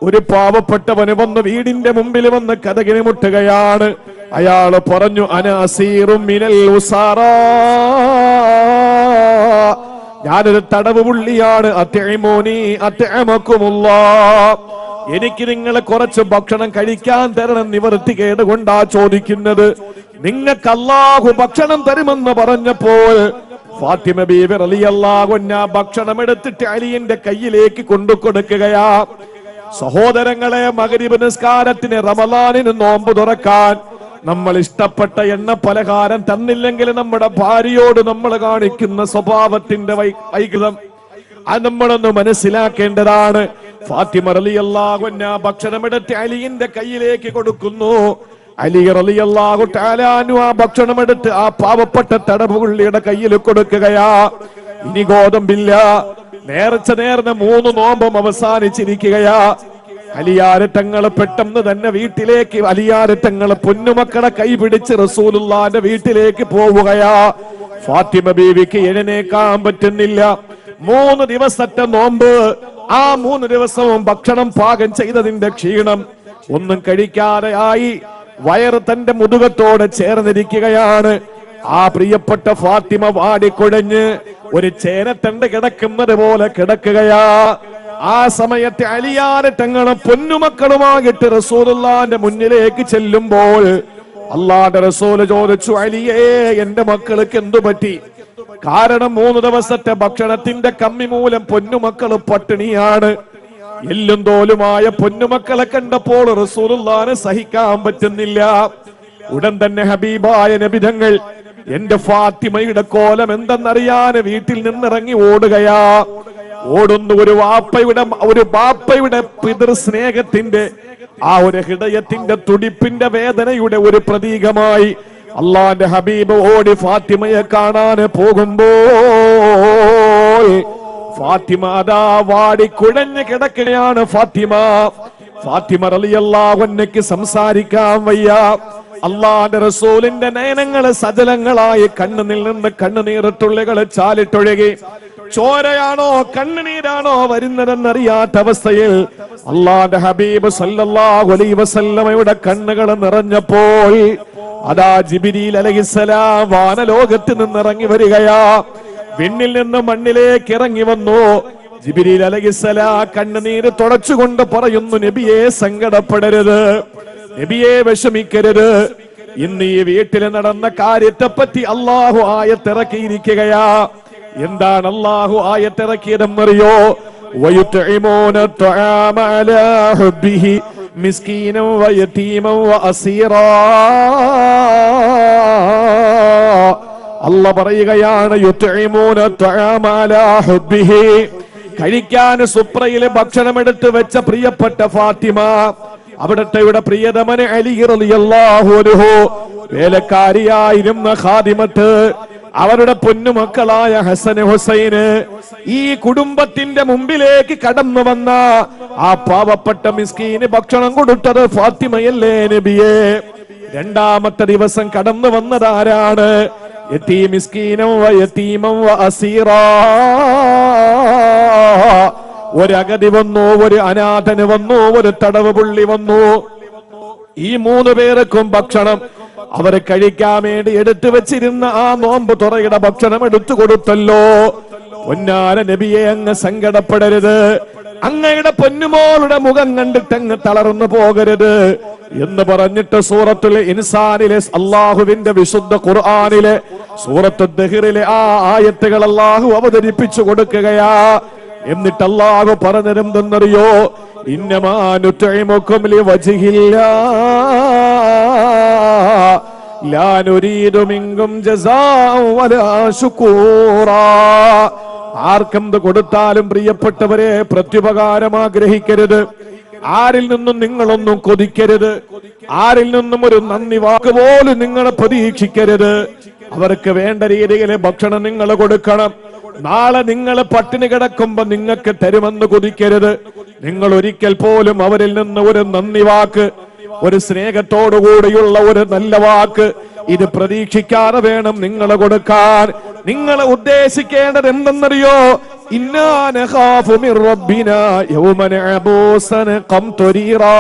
ഒരു പാവപ്പെട്ടവന് വന്ന് വീടിന്റെ മുമ്പിൽ വന്ന് കതകിന് മുട്ടുകയാണ്. അയാള് പറഞ്ഞു, അന അസീറും മിനൽ ഉസാറാ, ഞാനൊരു തടവ് പുള്ളിയാണ്, അത്ഇമൂനി അത്അമകുമുല്ലാഹ്, എനിക്ക് നിങ്ങളെ കുറച്ച് ഭക്ഷണം കഴിക്കാൻ തരണം. നിവർത്തികേട് കൊണ്ടാ ചോദിക്കുന്നത്. നിങ്ങൾക്ക് അല്ലാഹു ഭക്ഷണം തരുമെന്ന് പറഞ്ഞപ്പോൾ ഫാത്തിമ ബീവി റളിയല്ലാഹു അൻഹ ഭക്ഷണം എടുത്തിട്ട് അലിയുടെ കയ്യിലേക്ക് കൊണ്ടു കൊടുക്കുകയാ. സഹോദരങ്ങളെ, മഗ്രിബ് നിസ്കാരത്തിന്, റമളാനിന് നോമ്പ് തുറക്കാൻ നമ്മൾ ഇഷ്ടപ്പെട്ട എണ്ണ പലഹാരം തന്നില്ലെങ്കിൽ നമ്മുടെ ഭാര്യയോട് നമ്മൾ കാണിക്കുന്ന സ്വഭാവത്തിന്റെ വൈകൃതം അത് നമ്മളൊന്ന് മനസ്സിലാക്കേണ്ടതാണ്. ഫാത്തിമ റളിയല്ലാഹു അൻഹ ഭക്ഷണമെടുത്ത് അലിയുടെ കയ്യിലേക്ക് കൊടുക്കുന്നു. അലി റളിയല്ലാഹു തആല അൻഹു ആ ഭക്ഷണമെടുത്ത് ആ പാവപ്പെട്ട തടവുപുള്ളിയുടെ കയ്യിൽ കൊടുക്കുകയാ. ഇനി ഗോതമ്പില്ല, നേർച്ച നേർന്ന് 3 നോമ്പും അവസാനിച്ചിരിക്കുകയാ. അലിയാരെ തങ്ങൾ പെട്ടെന്ന് തന്നെ വീട്ടിലേക്ക്, അലിയാരെ തങ്ങൾ പൊന്നുമക്കളെ കൈപിടിച്ച് റസൂലുള്ളാന്റെ വീട്ടിലേക്ക് പോവുകയാ. ഫാത്തിമ ബീവിക്ക് എഴുന്നേക്കാൻ പറ്റുന്നില്ല. 3 ദിവസത്തെ നോമ്പ്, ആ 3 ദിവസവും ഭക്ഷണം പാകം ചെയ്തതിന്റെ ക്ഷീണം, ഒന്നും കഴിക്കാതെ ആയി. വയറ് തന്റെ മുതുകത്തോട് ചേർന്നിരിക്കുകയാണ്. ആ പ്രിയപ്പെട്ട ഫാത്തിമ വാടിക്കുഴഞ്ഞ് ഒരു ചേനത്തണ്ട് കിടക്കുന്നത് പോലെ കിടക്കുകയാ. ആ സമയത്ത് അലിയാരെ തങ്ങളെ പൊന്നുമക്കളുമായിട്ട് റസൂലുള്ളാന്റെ മുന്നിലേക്ക് ചെല്ലുമ്പോൾ അല്ലാഹുവിന്റെ റസൂൽ ചോദിച്ചു, അലിയേ, എന്റെ മക്കൾക്ക് എന്തു പറ്റി? കാരണം 3 ദിവസത്തെ ഭക്ഷണത്തിന്റെ കമ്മി മൂലം പൊന്നുമക്കള് പട്ടിണിയാണ്. എല്ലും തോലുമായ പൊന്നുമക്കളെ കണ്ടപ്പോൾ റസൂലുള്ളാഹിനെ സഹിക്കാൻ പറ്റുന്നില്ല. ഉടൻ തന്നെ ഹബീബായ നബി തങ്ങൾ എന്റെ ഫാത്തിമയുടെ കോലം എന്തെന്നറിയാൻ വീട്ടിൽ നിന്നിറങ്ങി ഓടുകയാ. ഓടുന്നു ഒരു ബാപ്പയുടെ പിതൃ സ്നേഹത്തിന്റെ ആ ഒരു ഹൃദയത്തിന്റെ തുടിപ്പിന്റെ വേദനയുടെ ഒരു പ്രതീകമായി അള്ളാന്റെ ഹബീബ് ഓടി ഫാത്തിമയെ കാണാൻ പോകുമ്പോൾ ഫാത്തിമ അതാ വാടി കുഴഞ്ഞു കിടക്കുകയാണ്. ഫാത്തിമ റളിയല്ലാഹു അൻഹയ്ക്ക് സംസാരിക്കാൻ വയ്യ. അള്ളാന്റെ റസൂലിന്റെ നയനങ്ങള് സജലങ്ങളായി കണ്ണുനിൽ നിന്ന് കണ്ണുനീർത്തുള്ളികള് ചാലിട്ടൊഴുകി. ചോരയാണോ കണ്ണുനീരാണോ വരുന്നതെന്നറിയാത്ത അവസ്ഥയിൽ അള്ളാന്റെ ഹബീബ് സല്ലല്ലാഹു അലൈഹി വസല്ലമയുടെ കണ്ണുകൾ നിറഞ്ഞപ്പോൾ അതാ ജിബ്രീൽ അലൈഹിസ്സലാം വാനലോകത്ത് നിന്നിറങ്ങി വരികയാ. വിണ്ണിൽ നിന്ന് മണ്ണിലേക്ക് ഇറങ്ങി വന്നു. ജിബ്രീൽ അലൈഹിസ്സലാം കണ്ണുനീര് തുടച്ചുകൊണ്ട് പറയുന്നു, നബിയെ സങ്കടപ്പെടരുത്, നബിയെ വിഷമിക്കരുത്. ഇന്ന് ഈ വീട്ടിൽ നടന്ന കാര്യത്തെപ്പറ്റി അള്ളാഹു ആയത്തിറക്കിയിരിക്കുകയാ. എന്താണ് അള്ളാഹു ആയത്തിറക്കിയതെന്നറിയോ? വയുത്ഇമൂന തുആമ അലാ ഹുബ്ബിഹി മിസ്കീനൻ വയതീമൻ വഅസീറാ. അല്ലാഹ് പറയുകയാണ് യുത്ഇമൂന തഅമ അലാ ഹുബ്ബിഹി, കഴിക്കാൻ സുപ്രയിലെ ഭക്ഷണം എടുത്ത് വെച്ച പ്രിയപ്പെട്ട ഫാത്തിമ, അവിടത്തെ പ്രിയതമൻ അലി റളിയല്ലാഹു അൻഹു, വേലക്കാരിയായിരുന്ന ഖാദിമത്ത്, അവരുടെ പൊന്നുമക്കളായ ഹസൻ ഹുസൈന്, ഈ കുടുംബത്തിന്റെ മുമ്പിലേക്ക് കടന്നു വന്ന ആ പാവപ്പെട്ട മിസ്കീന് ഭക്ഷണം കൊടുത്തത് ഫാത്തിമയല്ലേ നബിയെ? രണ്ടാമത്തെ ദിവസം കടന്നു വന്നതാരാണ്? യതീം മിസ്കീനം വ യതീമം വ അസീറാ, ഒരു അഗതി വന്നു, ഒരു അനാഥന് വന്നു, ഒരു തടവ് പുള്ളി വന്നു. ഈ 3 പേർക്കും ഭക്ഷണം അവരെ കഴിക്കാൻ വേണ്ടി എടുത്തു വെച്ചിരുന്ന ആ നോമ്പ് തുറയുടെ ഭക്ഷണം എടുത്തു കൊടുത്തല്ലോ. പൊന്നാര നബിയെ, അങ്ങ് സങ്കടപ്പെടരുത്, അങ്ങയുടെ പൊന്നുമോളുടെ മുഖം കണ്ടിട്ട് അങ്ങ് തളർന്നു പോകരുത് എന്ന് പറഞ്ഞിട്ട് സൂറത്തുൽ ഇൻസാനിലെ അള്ളാഹുവിന്റെ വിശുദ്ധ ഖുർആനിലെ സൂറത്തുൽ ദഹ്റിലെ ആ ആയത്തുകൾ അള്ളാഹു അവതരിപ്പിച്ചു കൊടുക്കുകയാ. എന്നിട്ട് അള്ളാഹു പറഞ്ഞതെന്തെന്നറിയോ? ഇന്നമാ നുത്ഇമുകും ലിവജ്ഹില്ലാ ലാ നുരീദു മിൻകും ജസാഅൻ വലാ ശുകൂറാ. ആർക്കെന്ത് കൊടുത്താലും പ്രിയപ്പെട്ടവരെ പ്രത്യുപകാരം ആഗ്രഹിക്കരുത്. ആരിൽ നിന്നും നിങ്ങളൊന്നും കൊതിക്കരുത്. ആരിൽ നിന്നും ഒരു നന്ദി വാക്ക് പോലും നിങ്ങൾ പ്രതീക്ഷിക്കരുത്. അവർക്ക് വേണ്ട രീതിയിൽ ഭക്ഷണം നിങ്ങൾ കൊടുക്കണം. നാളെ നിങ്ങൾ പട്ടിണി കിടക്കുമ്പോ നിങ്ങൾക്ക് തരുമെന്ന് കൊതിക്കരുത്. നിങ്ങൾ ഒരിക്കൽ പോലും അവരിൽ നിന്ന് ഒരു നന്ദി വാക്ക്, ഒരു സ്നേഹത്തോടുകൂടിയുള്ള ഒരു നല്ല വാക്ക് ഇത് പ്രതീക്ഷിക്കാതെ വേണം നിങ്ങൾ കൊടുക്കാൻ. നിങ്ങൾ ഉദ്ദേശിക്കേണ്ടത് എന്തെന്നറിയോ? ഇന്നാ നഖാഫു മിർ റബ്ബിനാ യൗമൻ അബൂസൻ ഖംതരീറാ.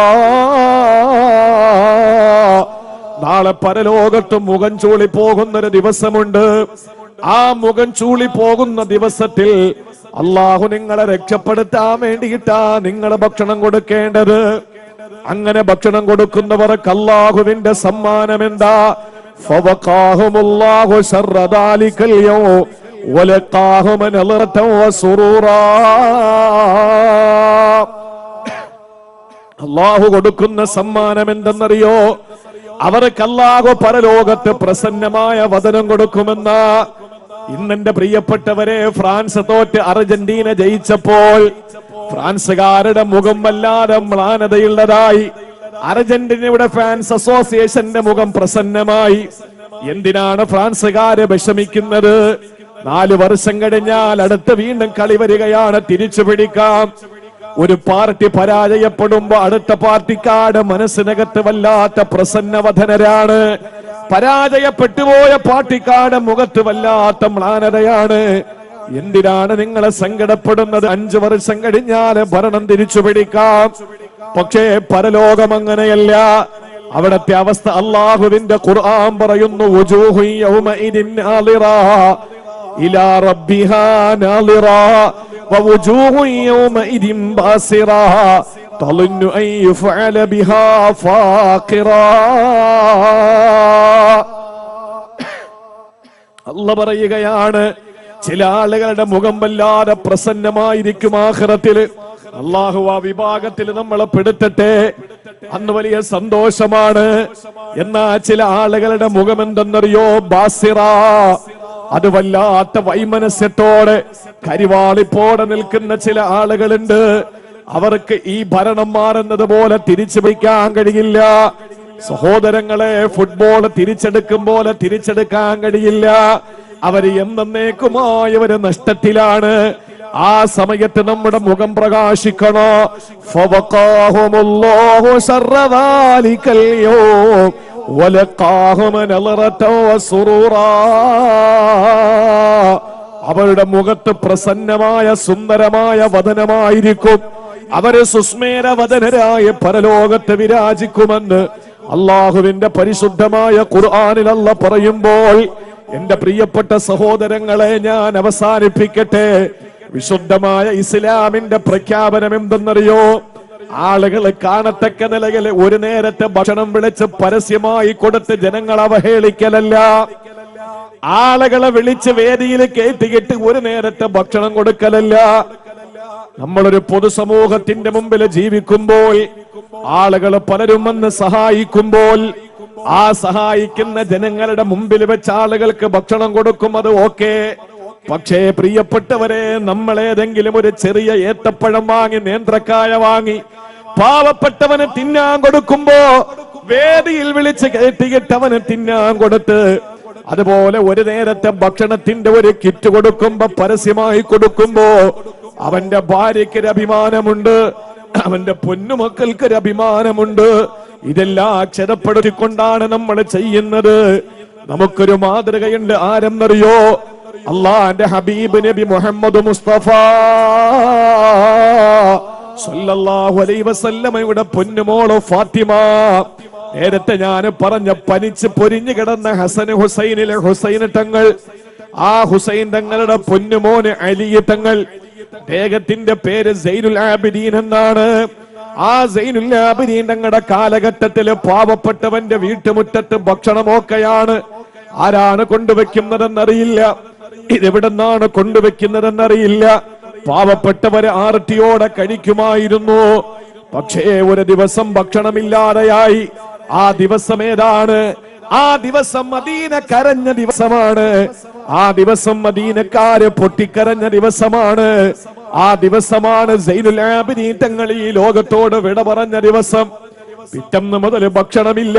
നാളെ പരലോകത്ത് മുഖം ചൂളി പോകുന്നൊരു ദിവസമുണ്ട്. ആ മുഖം ചൂളി പോകുന്ന ദിവസത്തിൽ അള്ളാഹു നിങ്ങളെ രക്ഷപ്പെടുത്താൻ വേണ്ടിയിട്ടാ നിങ്ങൾ ഭക്ഷണം കൊടുക്കേണ്ടത്. അങ്ങനെ ഭക്ഷണം കൊടുക്കുന്നവർക്ക് അള്ളാഹുവിന്റെ സമ്മാനം എന്താ? ഫവഖാഹുമുല്ലാഹു ശർറ ദാലികൽ യൗം വലഖാഹും നളറതൻ വസുറൂറാ. അള്ളാഹു കൊടുക്കുന്ന സമ്മാനം എന്തെന്നറിയോ? അവർക്ക് അല്ലാഹു പരലോകത്ത് പ്രസന്നമായ വദനം കൊടുക്കുമെന്ന. ഇന്നെന്റെ പ്രിയപ്പെട്ടവരെ, ഫ്രാൻസ് തോറ്റ് അർജന്റീന ജയിച്ചപ്പോൾ ഫ്രാൻസുകാരുടെ മുഖം വല്ലാതെ മ്ലാനതയുള്ളതായി. അർജന്റീനയുടെ ഫാൻസ് അസോസിയേഷന്റെ മുഖം പ്രസന്നമായി. എന്തിനാണ് ഫ്രാൻസുകാരെ വിഷമിക്കുന്നത്? 4 വർഷം കഴിഞ്ഞാൽ അടുത്ത വീണ്ടും കളി വരികയാണ്, തിരിച്ചു പിടിക്കാം. ഒരു പാർട്ടി പരാജയപ്പെടുമ്പോ അടുത്ത പാർട്ടിക്കാരുടെ മനസ്സിനകത്ത് വല്ലാത്ത പ്രസന്നവദനരാണ്. പരാജയപ്പെട്ടുപോയ പാർട്ടിക്കാരുടെ മുഖത്ത് വല്ലാത്ത മ്ലാനതയാണ്. എന്തിനാണ് നിങ്ങളെ സങ്കടപ്പെടുന്നത്? 5 വർഷം കഴിഞ്ഞാൽ ഭരണം തിരിച്ചു പിടിക്കാം. പക്ഷേ പരലോകം അങ്ങനെയല്ല. അവിടത്തെ അവസ്ഥ അള്ളാഹുവിന്റെ ഖുർആൻ പറയുന്നു, വുജൂഹു യൗമഇദിൻ നാളിറാ ഇലാ റബ്ബിഹാ നാളിറാ വവുജൂഹു യൗമഇദിൻ ബാസിറാ തളുന്നു അൻ യുഫഅല ബിഹാ ഫാഖിറാ. അല്ലാഹ് പറയുകയാണ്, ചില ആളുകളുടെ മുഖം വല്ലാതെ പ്രസന്നമായിരിക്കും ആഖിറത്തിൽ. അള്ളാഹു ആ വിഭാഗത്തിൽ നമ്മളെ പെടുത്തട്ടെ. അന്ന് വലിയ സന്തോഷമാണ്. എന്നാ ചില ആളുകളുടെ മുഖം എന്തെന്നറിയോ? ബാസിറ. അത് വല്ലാത്ത വൈമനസ്യത്തോടെ കരിവാളിപ്പോടെ നിൽക്കുന്ന ചില ആളുകളുണ്ട്. അവർക്ക് ഈ ഭരണം മാറുന്നത് പോലെ തിരിച്ചു വയ്ക്കാൻ കഴിയില്ല. സഹോദരങ്ങളെ, ഫുട്ബോൾ തിരിച്ചെടുക്കും പോലെ തിരിച്ചെടുക്കാൻ കഴിയില്ല. അവര് എന്നേക്കുമായി അവര് നഷ്ടത്തിലാണ്. ആ സമയത്ത് നമ്മുടെ മുഖം പ്രകാശിക്കണോ? ഫവഖാഹുമുല്ലാഹു ശർറ ദാലികൽ യൗം വലഖാഹും നളറതൻ വസുറൂറാ. അവരുടെ മുഖത്ത് പ്രസന്നമായ സുന്ദരമായ വദനമായിരിക്കും. അവര് സുസ്മേര വദനരായ പരലോകത്ത് വിരാജിക്കുമെന്ന് അള്ളാഹുവിന്റെ പരിശുദ്ധമായ ഖുർആനിൽ അല്ലാഹ് പറയുമ്പോൾ, എന്റെ പ്രിയപ്പെട്ട സഹോദരങ്ങളെ, ഞാൻ അവസാനിപ്പിക്കട്ടെ. വിശുദ്ധമായ ഇസ്ലാമിന്റെ പ്രഖ്യാപനം എന്തെന്നറിയോ? ആളുകൾ കാണത്തക്ക നിലയിൽ ഒരു നേരത്തെ ഭക്ഷണം വിളിച്ച് പരസ്യമായി കൊടുത്ത് ജനങ്ങൾ അവഹേളിക്കലല്ല. ആളുകളെ വിളിച്ച് വേദിയിൽ കയറ്റിയിട്ട് ഒരു നേരത്തെ ഭക്ഷണം കൊടുക്കലല്ല. നമ്മളൊരു പൊതുസമൂഹത്തിന്റെ മുമ്പിൽ ജീവിക്കുമ്പോൾ, ആളുകൾ പലരും വന്ന് സഹായിക്കുമ്പോൾ, ആ സഹായിക്കുന്ന ജനങ്ങളുടെ മുമ്പിൽ വെച്ച് ആളുകൾക്ക് ഭക്ഷണം കൊടുക്കും, അത് ഓക്കേ. പക്ഷേ പ്രിയപ്പെട്ടവരെ, നമ്മൾ ഏതെങ്കിലും ഒരു ചെറിയ ഏത്തപ്പഴം വാങ്ങി, നേന്ത്രക്കായ വാങ്ങി പാവപ്പെട്ടവന് തിന്നാൻ കൊടുക്കുമ്പോ വേദിയിൽ വിളിച്ച് കയറ്റിയിട്ടവന് തിന്നാൻ കൊടുത്ത്, അതുപോലെ ഒരു നേരത്തെ ഭക്ഷണത്തിന്റെ ഒരു കിറ്റ് കൊടുക്കുമ്പോ, പരസ്യമായി കൊടുക്കുമ്പോ, അവന്റെ ഭാര്യയ്ക്കൊരു അഭിമാനമുണ്ട്, അവന്റെ പൊന്നുമക്കൾക്കൊരു അഭിമാനമുണ്ട്. ഇതെല്ലാം അക്ഷരപ്പെടുത്തിക്കൊണ്ടാണ് നമ്മൾ ചെയ്യുന്നത്. നമുക്കൊരു മാതൃകയുണ്ട്, ആരെന്നറിയോ? അള്ളാന്റെ ഹബീബ് നബി മുഹമ്മദ് മുസ്തഫ സല്ലല്ലാഹു അലൈഹി വസല്ലമയുടെ പൊന്നുമോള് ഫാത്തിമ. നേരത്തെ ഞാൻ പറഞ്ഞ പനിച്ച് പൊരിഞ്ഞു കിടന്ന ഹസൻ ഹുസൈനിലെ ഹുസൈൻ തങ്ങൾ, ആ ഹുസൈൻ തങ്ങളുടെ പൊന്നുമോന് അലി തങ്ങൾ, അദ്ദേഹത്തിന്റെ പേര് സൈനുൽ ആബിദീൻ എന്നാണ്. ആ സൈനുൽ ആബിദീൻ തങ്ങളുടെ കാലഘട്ടത്തില് പാവപ്പെട്ടവന്റെ വീട്ടുമുറ്റത്ത് ഭക്ഷണമൊക്കെയാണ്. ആരാണ് കൊണ്ടുവെക്കുന്നതെന്നറിയില്ല, ഇതെവിടെന്നാണ് കൊണ്ടുവെക്കുന്നതെന്നറിയില്ല. പാവപ്പെട്ടവര് ആർത്തിയോടെ കഴിക്കുമായിരുന്നു. പക്ഷേ ഒരു ദിവസം ഭക്ഷണമില്ലാതെയായി. ആ ദിവസം ഏതാണ്? ആ ദിവസം മദീന കരഞ്ഞ ദിവസമാണ്. ആ ദിവസം മദീനക്കാര് പൊട്ടിക്കരഞ്ഞ ദിവസമാണ്. ആ ദിവസമാണ് സൈനുൽ ആബിദീൻ തങ്ങൾ ഈ ലോകത്തോട് വിട പറഞ്ഞ ദിവസം. പിറ്റന്ന് മുതൽ ഭക്ഷണമില്ല.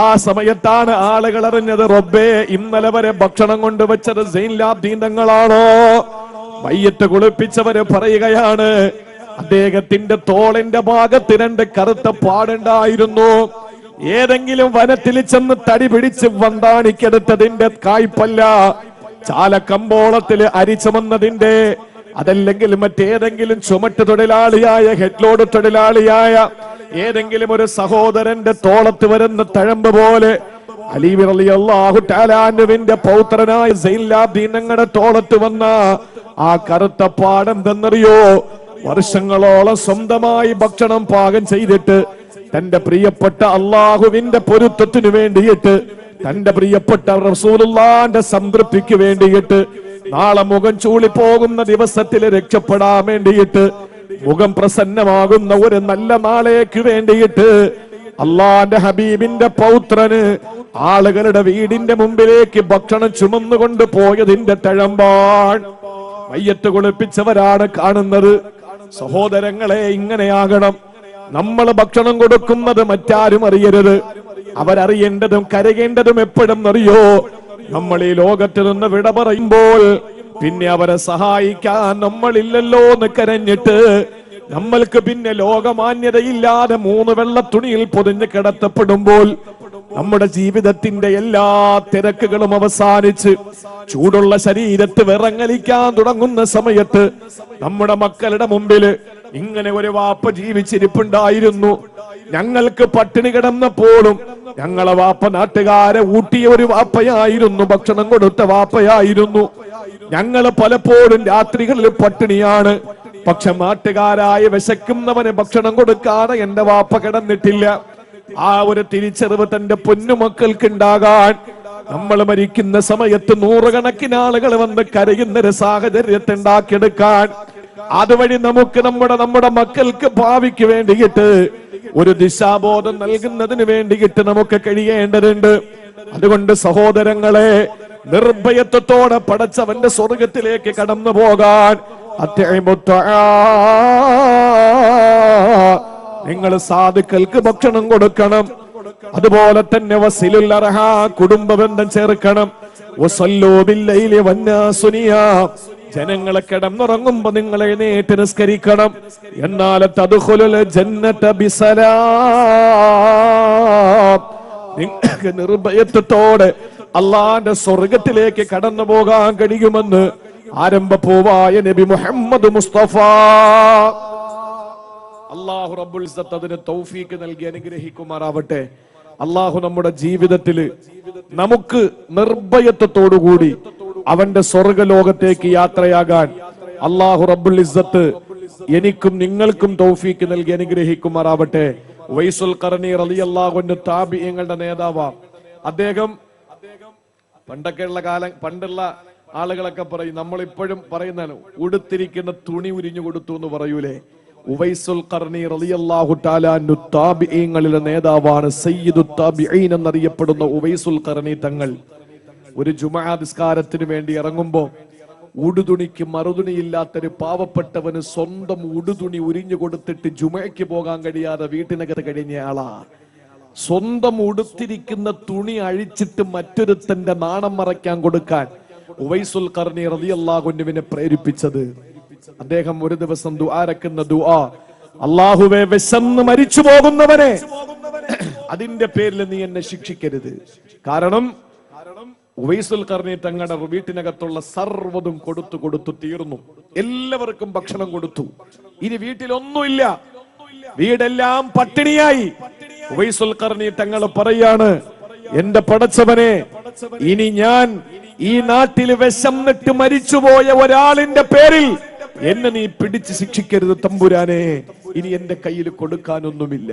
ആ സമയത്താണ് ആളുകൾ അറിഞ്ഞത്, റബ്ബേ, ഇന്നലെ വരെ ഭക്ഷണം കൊണ്ടുവച്ചത് സൈനുൽ ആബിദീൻ തങ്ങളാണോ? മയ്യത്ത് കുളിപ്പിച്ചവര് പറയുകയാണ്, അദ്ദേഹത്തിന്റെ തോളിന്റെ ഭാഗത്ത് 2 കറുത്ത പാടുണ്ടായിരുന്നു. ഏതെങ്കിലും വനത്തിൽ ചെന്ന് തടി പിടിച്ച് വന്താണിക്കെടുത്തതിന്റെ കായ്പല്ല, ചാലക്കമ്പോളത്തില് അരി ചുമന്നതിന്റെ, അതല്ലെങ്കിൽ മറ്റേതെങ്കിലും ചുമട്ട് തൊഴിലാളിയായ, ഹെഡ്ലോഡ് തൊഴിലാളിയായ ഏതെങ്കിലും ഒരു സഹോദരന്റെ തോളത്ത് വരുന്ന തഴമ്പ് പോലെ അലി റളിയല്ലാഹു തആല അൻഹുവിന്റെ പൗത്രനായ സൈനുൽ ആബിദീൻ തങ്ങളുടെ തോളത്ത് വന്ന ആ കറുത്ത പാടെന്തെന്നറിയോ? വർഷങ്ങളോളം സ്വന്തമായി ഭക്ഷണം പാകം ചെയ്തിട്ട് തന്റെ പ്രിയപ്പെട്ട അള്ളാഹുവിന്റെ പൊരുത്തത്തിനു വേണ്ടിയിട്ട്, തന്റെ പ്രിയപ്പെട്ട റസൂലുള്ളാന്റെ സംതൃപ്തിക്ക് വേണ്ടിയിട്ട്, നാളെ മുഖം ചൂളിപ്പോകുന്ന ദിവസത്തിൽ രക്ഷപ്പെടാൻ വേണ്ടിയിട്ട്, മുഖം പ്രസന്നമാകുന്ന ഒരു നല്ല നാളേക്ക് വേണ്ടിയിട്ട് അള്ളാന്റെ ഹബീബിന്റെ പൗത്രന് ആളുകളുടെ വീടിന്റെ മുമ്പിലേക്ക് ഭക്ഷണം ചുമന്നുകൊണ്ട് പോയതിന്റെ തഴമ്പാൻ മയ്യത്ത് കുളിപ്പിച്ചവരാണ് കാണുന്നത്. സഹോദരങ്ങളെ, ഇങ്ങനെയാകണം. നമ്മൾ ഭക്ഷണം കൊടുക്കുന്നത് മറ്റാരും അറിയരുത്. അവരറിയേണ്ടതും കരയേണ്ടതും എപ്പോഴും അറിയോ? നമ്മൾ ഈ ലോകത്ത് നിന്ന് വിട പറയുമ്പോൾ പിന്നെ അവരെ സഹായിക്കാൻ നമ്മളില്ലല്ലോ എന്ന് കരഞ്ഞിട്ട്, നമ്മൾക്ക് പിന്നെ ലോകമാന്യതയില്ലാതെ 3 വെള്ള തുണിയിൽ പൊതിഞ്ഞ് കിടത്തപ്പെടുമ്പോൾ, നമ്മുടെ ജീവിതത്തിന്റെ എല്ലാ തിരക്കുകളും അവസാനിച്ച് ചൂടുള്ള ശരീരത്ത് വിറങ്ങലിക്കാൻ തുടങ്ങുന്ന സമയത്ത് നമ്മുടെ മക്കളുടെ മുമ്പില് ഇങ്ങനെ ഒരു വാപ്പ ജീവിച്ചിരിപ്പുണ്ടായിരുന്നു. ഞങ്ങൾക്ക് പട്ടിണി കിടന്നപ്പോഴും ഞങ്ങളെ വാപ്പ നാട്ടുകാരെ ഊട്ടിയ ഒരു വാപ്പയായിരുന്നു, ഭക്ഷണം കൊടുത്ത വാപ്പയായിരുന്നു. ഞങ്ങള് പലപ്പോഴും രാത്രികളിൽ പട്ടിണിയാണ്, പക്ഷെ നാട്ടുകാരായ വിശക്കുന്നവന് ഭക്ഷണം കൊടുക്കാതെ എന്റെ വാപ്പ കിടന്നിട്ടില്ല. ആ ഒരു തിരിച്ചറിവ് തന്റെ പൊന്നുമക്കൾക്ക് ഉണ്ടാകാൻ നമ്മൾ മരിക്കുന്ന സമയത്ത് 100 കണക്കിന് ആളുകൾ വന്ന് കരയുന്നൊരു സാഹചര്യത്തെ ഉണ്ടാക്കിയെടുക്കാൻ, അതുവഴി നമുക്ക് നമ്മുടെ മക്കൾക്ക് ഭാവിക്ക് വേണ്ടിയിട്ട് ഒരു ദിശാബോധം നൽകുന്നതിന് വേണ്ടിയിട്ട് നമുക്ക് കഴിയേണ്ടതുണ്ട്. അതുകൊണ്ട് സഹോദരങ്ങളെ, നിർഭയത്വത്തോടെ പടച്ചവന്റെ സ്വർഗത്തിലേക്ക് കടന്നു പോകാൻ നിങ്ങൾ സാധുക്കൾക്ക് ഭക്ഷണം കൊടുക്കണം. അതുപോലെ തന്നെ വസിലുൽ അർഹ, കുടുംബ ബന്ധം ചേർക്കണം. വസല്ലൂ ബില്ലൈലി വന്നാസു നിയാം, ജനങ്ങളെ കിടന്നുറങ്ങുമ്പോ നിങ്ങൾ എഴുന്നേറ്റ് നിസ്കരിക്കണം. എന്നാൽ തദ്ഖുലുൽ ജന്നത ബിസലാം, നിങ്ങൾക്ക് നിർഭയത്വത്തോടെ അള്ളാന്റെ സ്വർഗത്തിലേക്ക് കടന്നു പോകാൻ കഴിയുമെന്ന് ആരംഭപ്പൂവായ നബി മുഹമ്മദ് മുസ്തഫ. അല്ലാഹു റബ്ബുൽ ഇസ്സത്ത് അതിന് തൗഫീക്ക് നൽകി അനുഗ്രഹിക്കുമാറാവട്ടെ. അല്ലാഹു നമ്മുടെ ജീവിതത്തില് നമുക്ക് നിർഭയത്വത്തോടുകൂടി അവന്റെ സ്വർഗലോകത്തേക്ക് യാത്രയാകാൻ അല്ലാഹു റബ്ബുൽ ഇസ്സത്ത് എനിക്കും നിങ്ങൾക്കും തൗഫീക്ക് നൽകി അനുഗ്രഹിക്കുമാറാവട്ടെ. വൈസുൽ ഖർനി റളിയല്ലാഹു അൻഹു താബിഈങ്ങളുടെ നേതാവാണ്. അദ്ദേഹം പണ്ടുള്ള ആളുകളൊക്കെ പറയും, നമ്മളിപ്പോഴും പറയുന്നതാണ്, ഉടുത്തിരിക്കുന്ന തുണി ഉരിഞ്ഞു കൊടുത്തു എന്ന് പറയൂലേ. ഉവൈസുൽ ഖർനി റളിയല്ലാഹു തആല അൻഹു താബിഈങ്ങളിലെ നേതാവാണ്. സയ്യിദുത് താബിഈൻ എന്നറിയപ്പെടുന്ന ഉവൈസുൽ ഖർനി തങ്ങൾ ഒരു ജുമുഅ നിസ്കാരത്തിന് വേണ്ടി ഇറങ്ങുമ്പോൾ ഉടുതുണിക്ക് മറുതുണിയില്ലാത്തൊരു പാവപ്പെട്ടവന് സ്വന്തം ഉടുതുണി ഉരിഞ്ഞു കൊടുത്തിട്ട് ജുമുഅയ്ക്ക് പോകാൻ കഴിയാതെ വീട്ടിനകത്ത് കഴിഞ്ഞ ആളാ. സ്വന്തം ഉടുത്തിരിക്കുന്ന തുണി അഴിച്ചിട്ട് മറ്റൊരുത്തന്റെ നാണം മറയ്ക്കാൻ കൊടുക്കാൻ ഉവൈസുൽ ഖർനി റളിയല്ലാഹു അൻഹുവിനെ പ്രേരിപ്പിച്ചത്. അദ്ദേഹം ഒരു ദിവസം ദുആരക്കുന്ന ദുആ, അല്ലാഹുവേ വിശന്ന് മരിച്ചു പോകുന്നവനെ അതിന്റെ പേരിൽ നീ എന്നെ ശിക്ഷിക്കരുത്. കാരണം ഉവൈസുൽ ഖർനി തങ്ങളുടെ വീട്ടിനകത്തുള്ള സർവ്വതും കൊടുത്തു തീർന്നു. എല്ലാവർക്കും ഭക്ഷണം കൊടുത്തു. ഇനി വീട്ടിലൊന്നുമില്ല, വീടെല്ലാം പട്ടിണിയായി. ഉവൈസുൽ ഖർനി തങ്ങൾ പറയാണ്, എന്റെ പടച്ചവനെ, ഇനി ഞാൻ ഈ നാട്ടിൽ വിശന്നിട്ട് മരിച്ചുപോയ ഒരാളിന്റെ പേരിൽ എന്നെ നീ പിടിച്ച് ശിക്ഷിക്കരുത് തമ്പുരാനെ. ഇനി എന്റെ കയ്യിൽ കൊടുക്കാനൊന്നുമില്ല,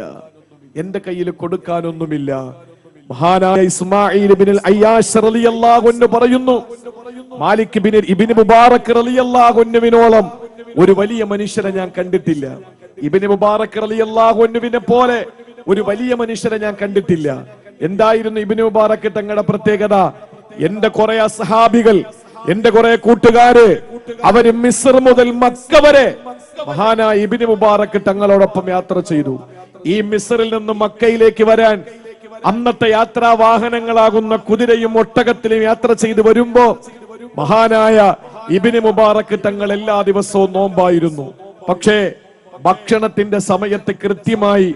എന്റെ കയ്യിൽ കൊടുക്കാനൊന്നുമില്ല. മഹാനായ ഇസ്മാഈൽ ഇബ്നുൽ അയ്യാശ് റളിയല്ലാഹു അൻഹു പറയുന്നു, മാലിക് ഇബ്നു മുബാറക് റളിയല്ലാഹു അൻഹുവിനോളം ഒരു വലിയ മനുഷ്യനെ ഞാൻ കണ്ടിട്ടില്ല. ഇബ്നു മുബാറക് റളിയല്ലാഹു അൻഹുവിനെ പോലെ ഒരു വലിയ മനുഷ്യനെ ഞാൻ കണ്ടിട്ടില്ല. എന്തായിരുന്നു ഇബ്നു മുബാറക് തങ്ങളുടെ പ്രത്യേകത? എന്റെ കുറെ അസ്ഹാബികൾ, എന്റെ കുറെ കൂട്ടുകാര്, അവര് മിസ്ർ മുതൽ മക്ക വരെ മഹാനായ ഇബ്നു മുബാറക് തങ്ങളോടൊപ്പം യാത്ര ചെയ്തു. ഈ മിസ്റിൽ നിന്ന് മക്കയിലേക്ക് വരാൻ അന്നത്തെ യാത്രാ വാഹനങ്ങളാകുന്ന കുതിരയും ഒട്ടകത്തിലും യാത്ര ചെയ്തു വരുമ്പോ മഹാനായ ഇബ്നു മുബാറക് തങ്ങൾ എല്ലാ ദിവസവും നോമ്പായിരുന്നു. പക്ഷേ ഭക്ഷണത്തിന്റെ സമയത്ത് കൃത്യമായി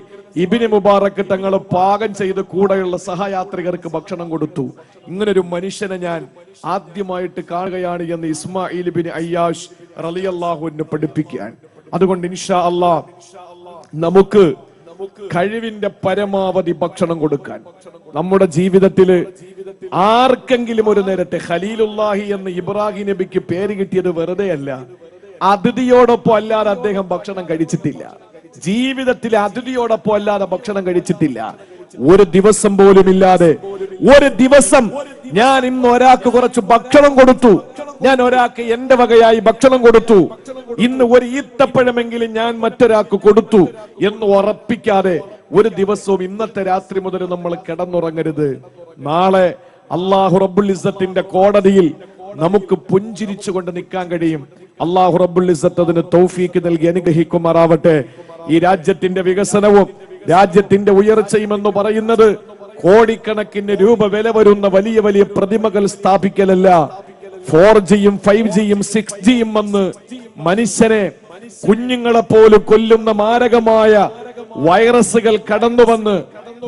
ഇബ്നു മുബാറക് തങ്ങൾ പാകം ചെയ്ത് കൂടെയുള്ള സഹയാത്രികർക്ക് ഭക്ഷണം കൊടുത്തു. ഇങ്ങനൊരു മനുഷ്യനെ ഞാൻ ആദ്യമായിട്ട് കാണുകയാണ് എന്ന് ഇസ്മാഈൽ ഇബ്നു അയ്യാശ് റളിയല്ലാഹു അൻഹു പഠിപ്പിക്കാൻ. അതുകൊണ്ട് ഇൻഷാ അല്ലാഹ് നമുക്ക് കഴിവിന്റെ പരമാവധി ഭക്ഷണം കൊടുക്കാൻ നമ്മുടെ ജീവിതത്തില് ആർക്കെങ്കിലും ഒരു നേരത്തെ ഖലീലുല്ലാഹി എന്ന് ഇബ്രാഹിം നബിക്ക് പേര് കിട്ടിയത് വെറുതെ അല്ല. അതിഥിയോടൊപ്പം അല്ലാതെ അദ്ദേഹം ഭക്ഷണം കഴിച്ചിട്ടില്ല. ജീവിതത്തിൽ അതിഥിയോടൊപ്പം അല്ലാതെ ഭക്ഷണം കഴിച്ചിട്ടില്ല. ഒരു ദിവസം പോലും ഇല്ലാതെ, ഒരു ദിവസം ഞാൻ ഇന്ന് ഒരാൾക്ക് കുറച്ച് ഭക്ഷണം കൊടുത്തു, ഞാൻ ഒരാൾക്ക് എന്റെ വകയായി ഭക്ഷണം കൊടുത്തു, ഇന്ന് ഒരു ഈത്തപ്പഴമെങ്കിലും ഞാൻ മറ്റൊരാൾക്ക് കൊടുത്തു എന്ന് ഉറപ്പിക്കാതെ ഒരു ദിവസവും ഇന്നത്തെ രാത്രി മുതൽ നമ്മൾ കിടന്നുറങ്ങരുത്. നാളെ അല്ലാഹു റബ്ബുൽ ഇസ്സത്തിന്റെ കോടതിയിൽ നമുക്ക് പുഞ്ചിരിച്ചുകൊണ്ട് നിൽക്കാൻ കഴിയും. അല്ലാഹു റബ്ബുൽ ഇസ്സത്ത് അതിന് തൗഫീക്ക് നൽകി അനുഗ്രഹിക്കുമാറാവട്ടെ. ഈ രാജ്യത്തിന്റെ വികസനവും രാജ്യത്തിന്റെ ഉയർച്ചയും എന്ന് പറയുന്നത് കോടിക്കണക്കിന് രൂപ വില വരുന്ന വലിയ വലിയ പ്രതിമകൾ സ്ഥാപിക്കലല്ല. 4Gയും 5Gയും 6Gയും വന്ന് മനുഷ്യനെ, കുഞ്ഞുങ്ങളെ പോലും കൊല്ലുന്ന മാരകമായ വൈറസുകൾ കടന്നു വന്ന്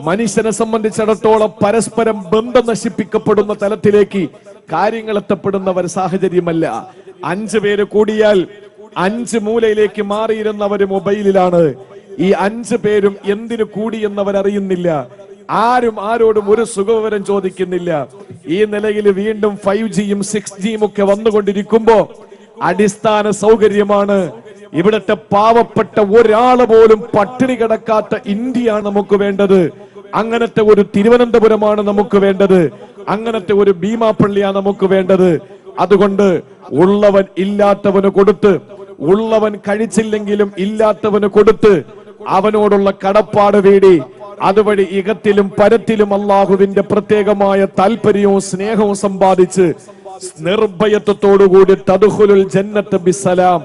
മനുഷ്യനെ സംബന്ധിച്ചിടത്തോളം പരസ്പരം ബന്ധം നശിപ്പിക്കപ്പെടുന്ന തലത്തിലേക്ക് കാര്യങ്ങൾ എത്തപ്പെടുന്ന ഒരു സാഹചര്യമല്ല. 5 പേര് കൂടിയാൽ 5 മൂലയിലേക്ക് മാറിയിരുന്നവര് മൊബൈലിലാണ്. ഈ 5 പേരും എന്തിനു കൂടി എന്നവരറിയുന്നില്ല. ആരും ആരോടും ഒരു സുഖവിവരം ചോദിക്കുന്നില്ല. ഈ നിലയിൽ വീണ്ടും 5Gയും 6Gയും ഒക്കെ വന്നുകൊണ്ടിരിക്കുമ്പോ അടിസ്ഥാന സൗകര്യമാണ്. ഇവിടത്തെ പാവപ്പെട്ട ഒരാള് പോലും പട്ടിണി കിടക്കാത്ത ഇന്ത്യയാണ് നമുക്ക് വേണ്ടത്. അങ്ങനത്തെ ഒരു തിരുവനന്തപുരമാണ് നമുക്ക് വേണ്ടത്. അങ്ങനത്തെ ഒരു ഭീമാപ്പള്ളിയാണ് നമുക്ക് വേണ്ടത്. അതുകൊണ്ട് ഉള്ളവൻ ഇല്ലാത്തവന് കൊടുത്ത്, ഉള്ളവൻ കഴിച്ചില്ലെങ്കിലും ഇല്ലാത്തവന് കൊടുത്ത് അവനോടുള്ള കടപ്പാട് വേടി അതുവഴി ഇഹത്തിലും പരത്തിലും അള്ളാഹുവിന്റെ പ്രത്യേകമായ താല്പര്യവും സ്നേഹവും സമ്പാദിച്ച് നിർഭയത്വത്തോടുകൂടി തദ്ഖുലുൽ ജന്നത്ത് ബിസ്സലാം,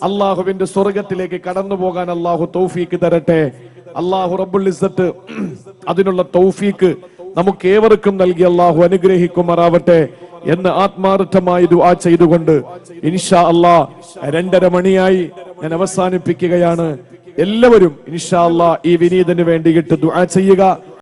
അള്ളാഹുവിന്റെ സ്വർഗത്തിലേക്ക് കടന്നു പോകാൻ അള്ളാഹു തൗഫീക്ക് തരട്ടെ. അള്ളാഹു റബ്ബുൽ ഇസ്സത്ത് അതിനുള്ള തൗഫീക്ക് നമുക്ക് ഏവർക്കും നൽകി അള്ളാഹു അനുഗ്രഹിക്കുമാറാവട്ടെ എന്ന് ആത്മാർത്ഥമായി ദുആ ചെയ്തുകൊണ്ട് ഇൻഷാ അല്ലാഹ് 2:30 മണിയായി ഞാൻ അവസാനിപ്പിക്കുകയാണ്. എല്ലാവരും ഇൻഷാ അല്ലാഹ് ഈ വിനീതന് വേണ്ടിയിട്ട് ദുആ ചെയ്യുക.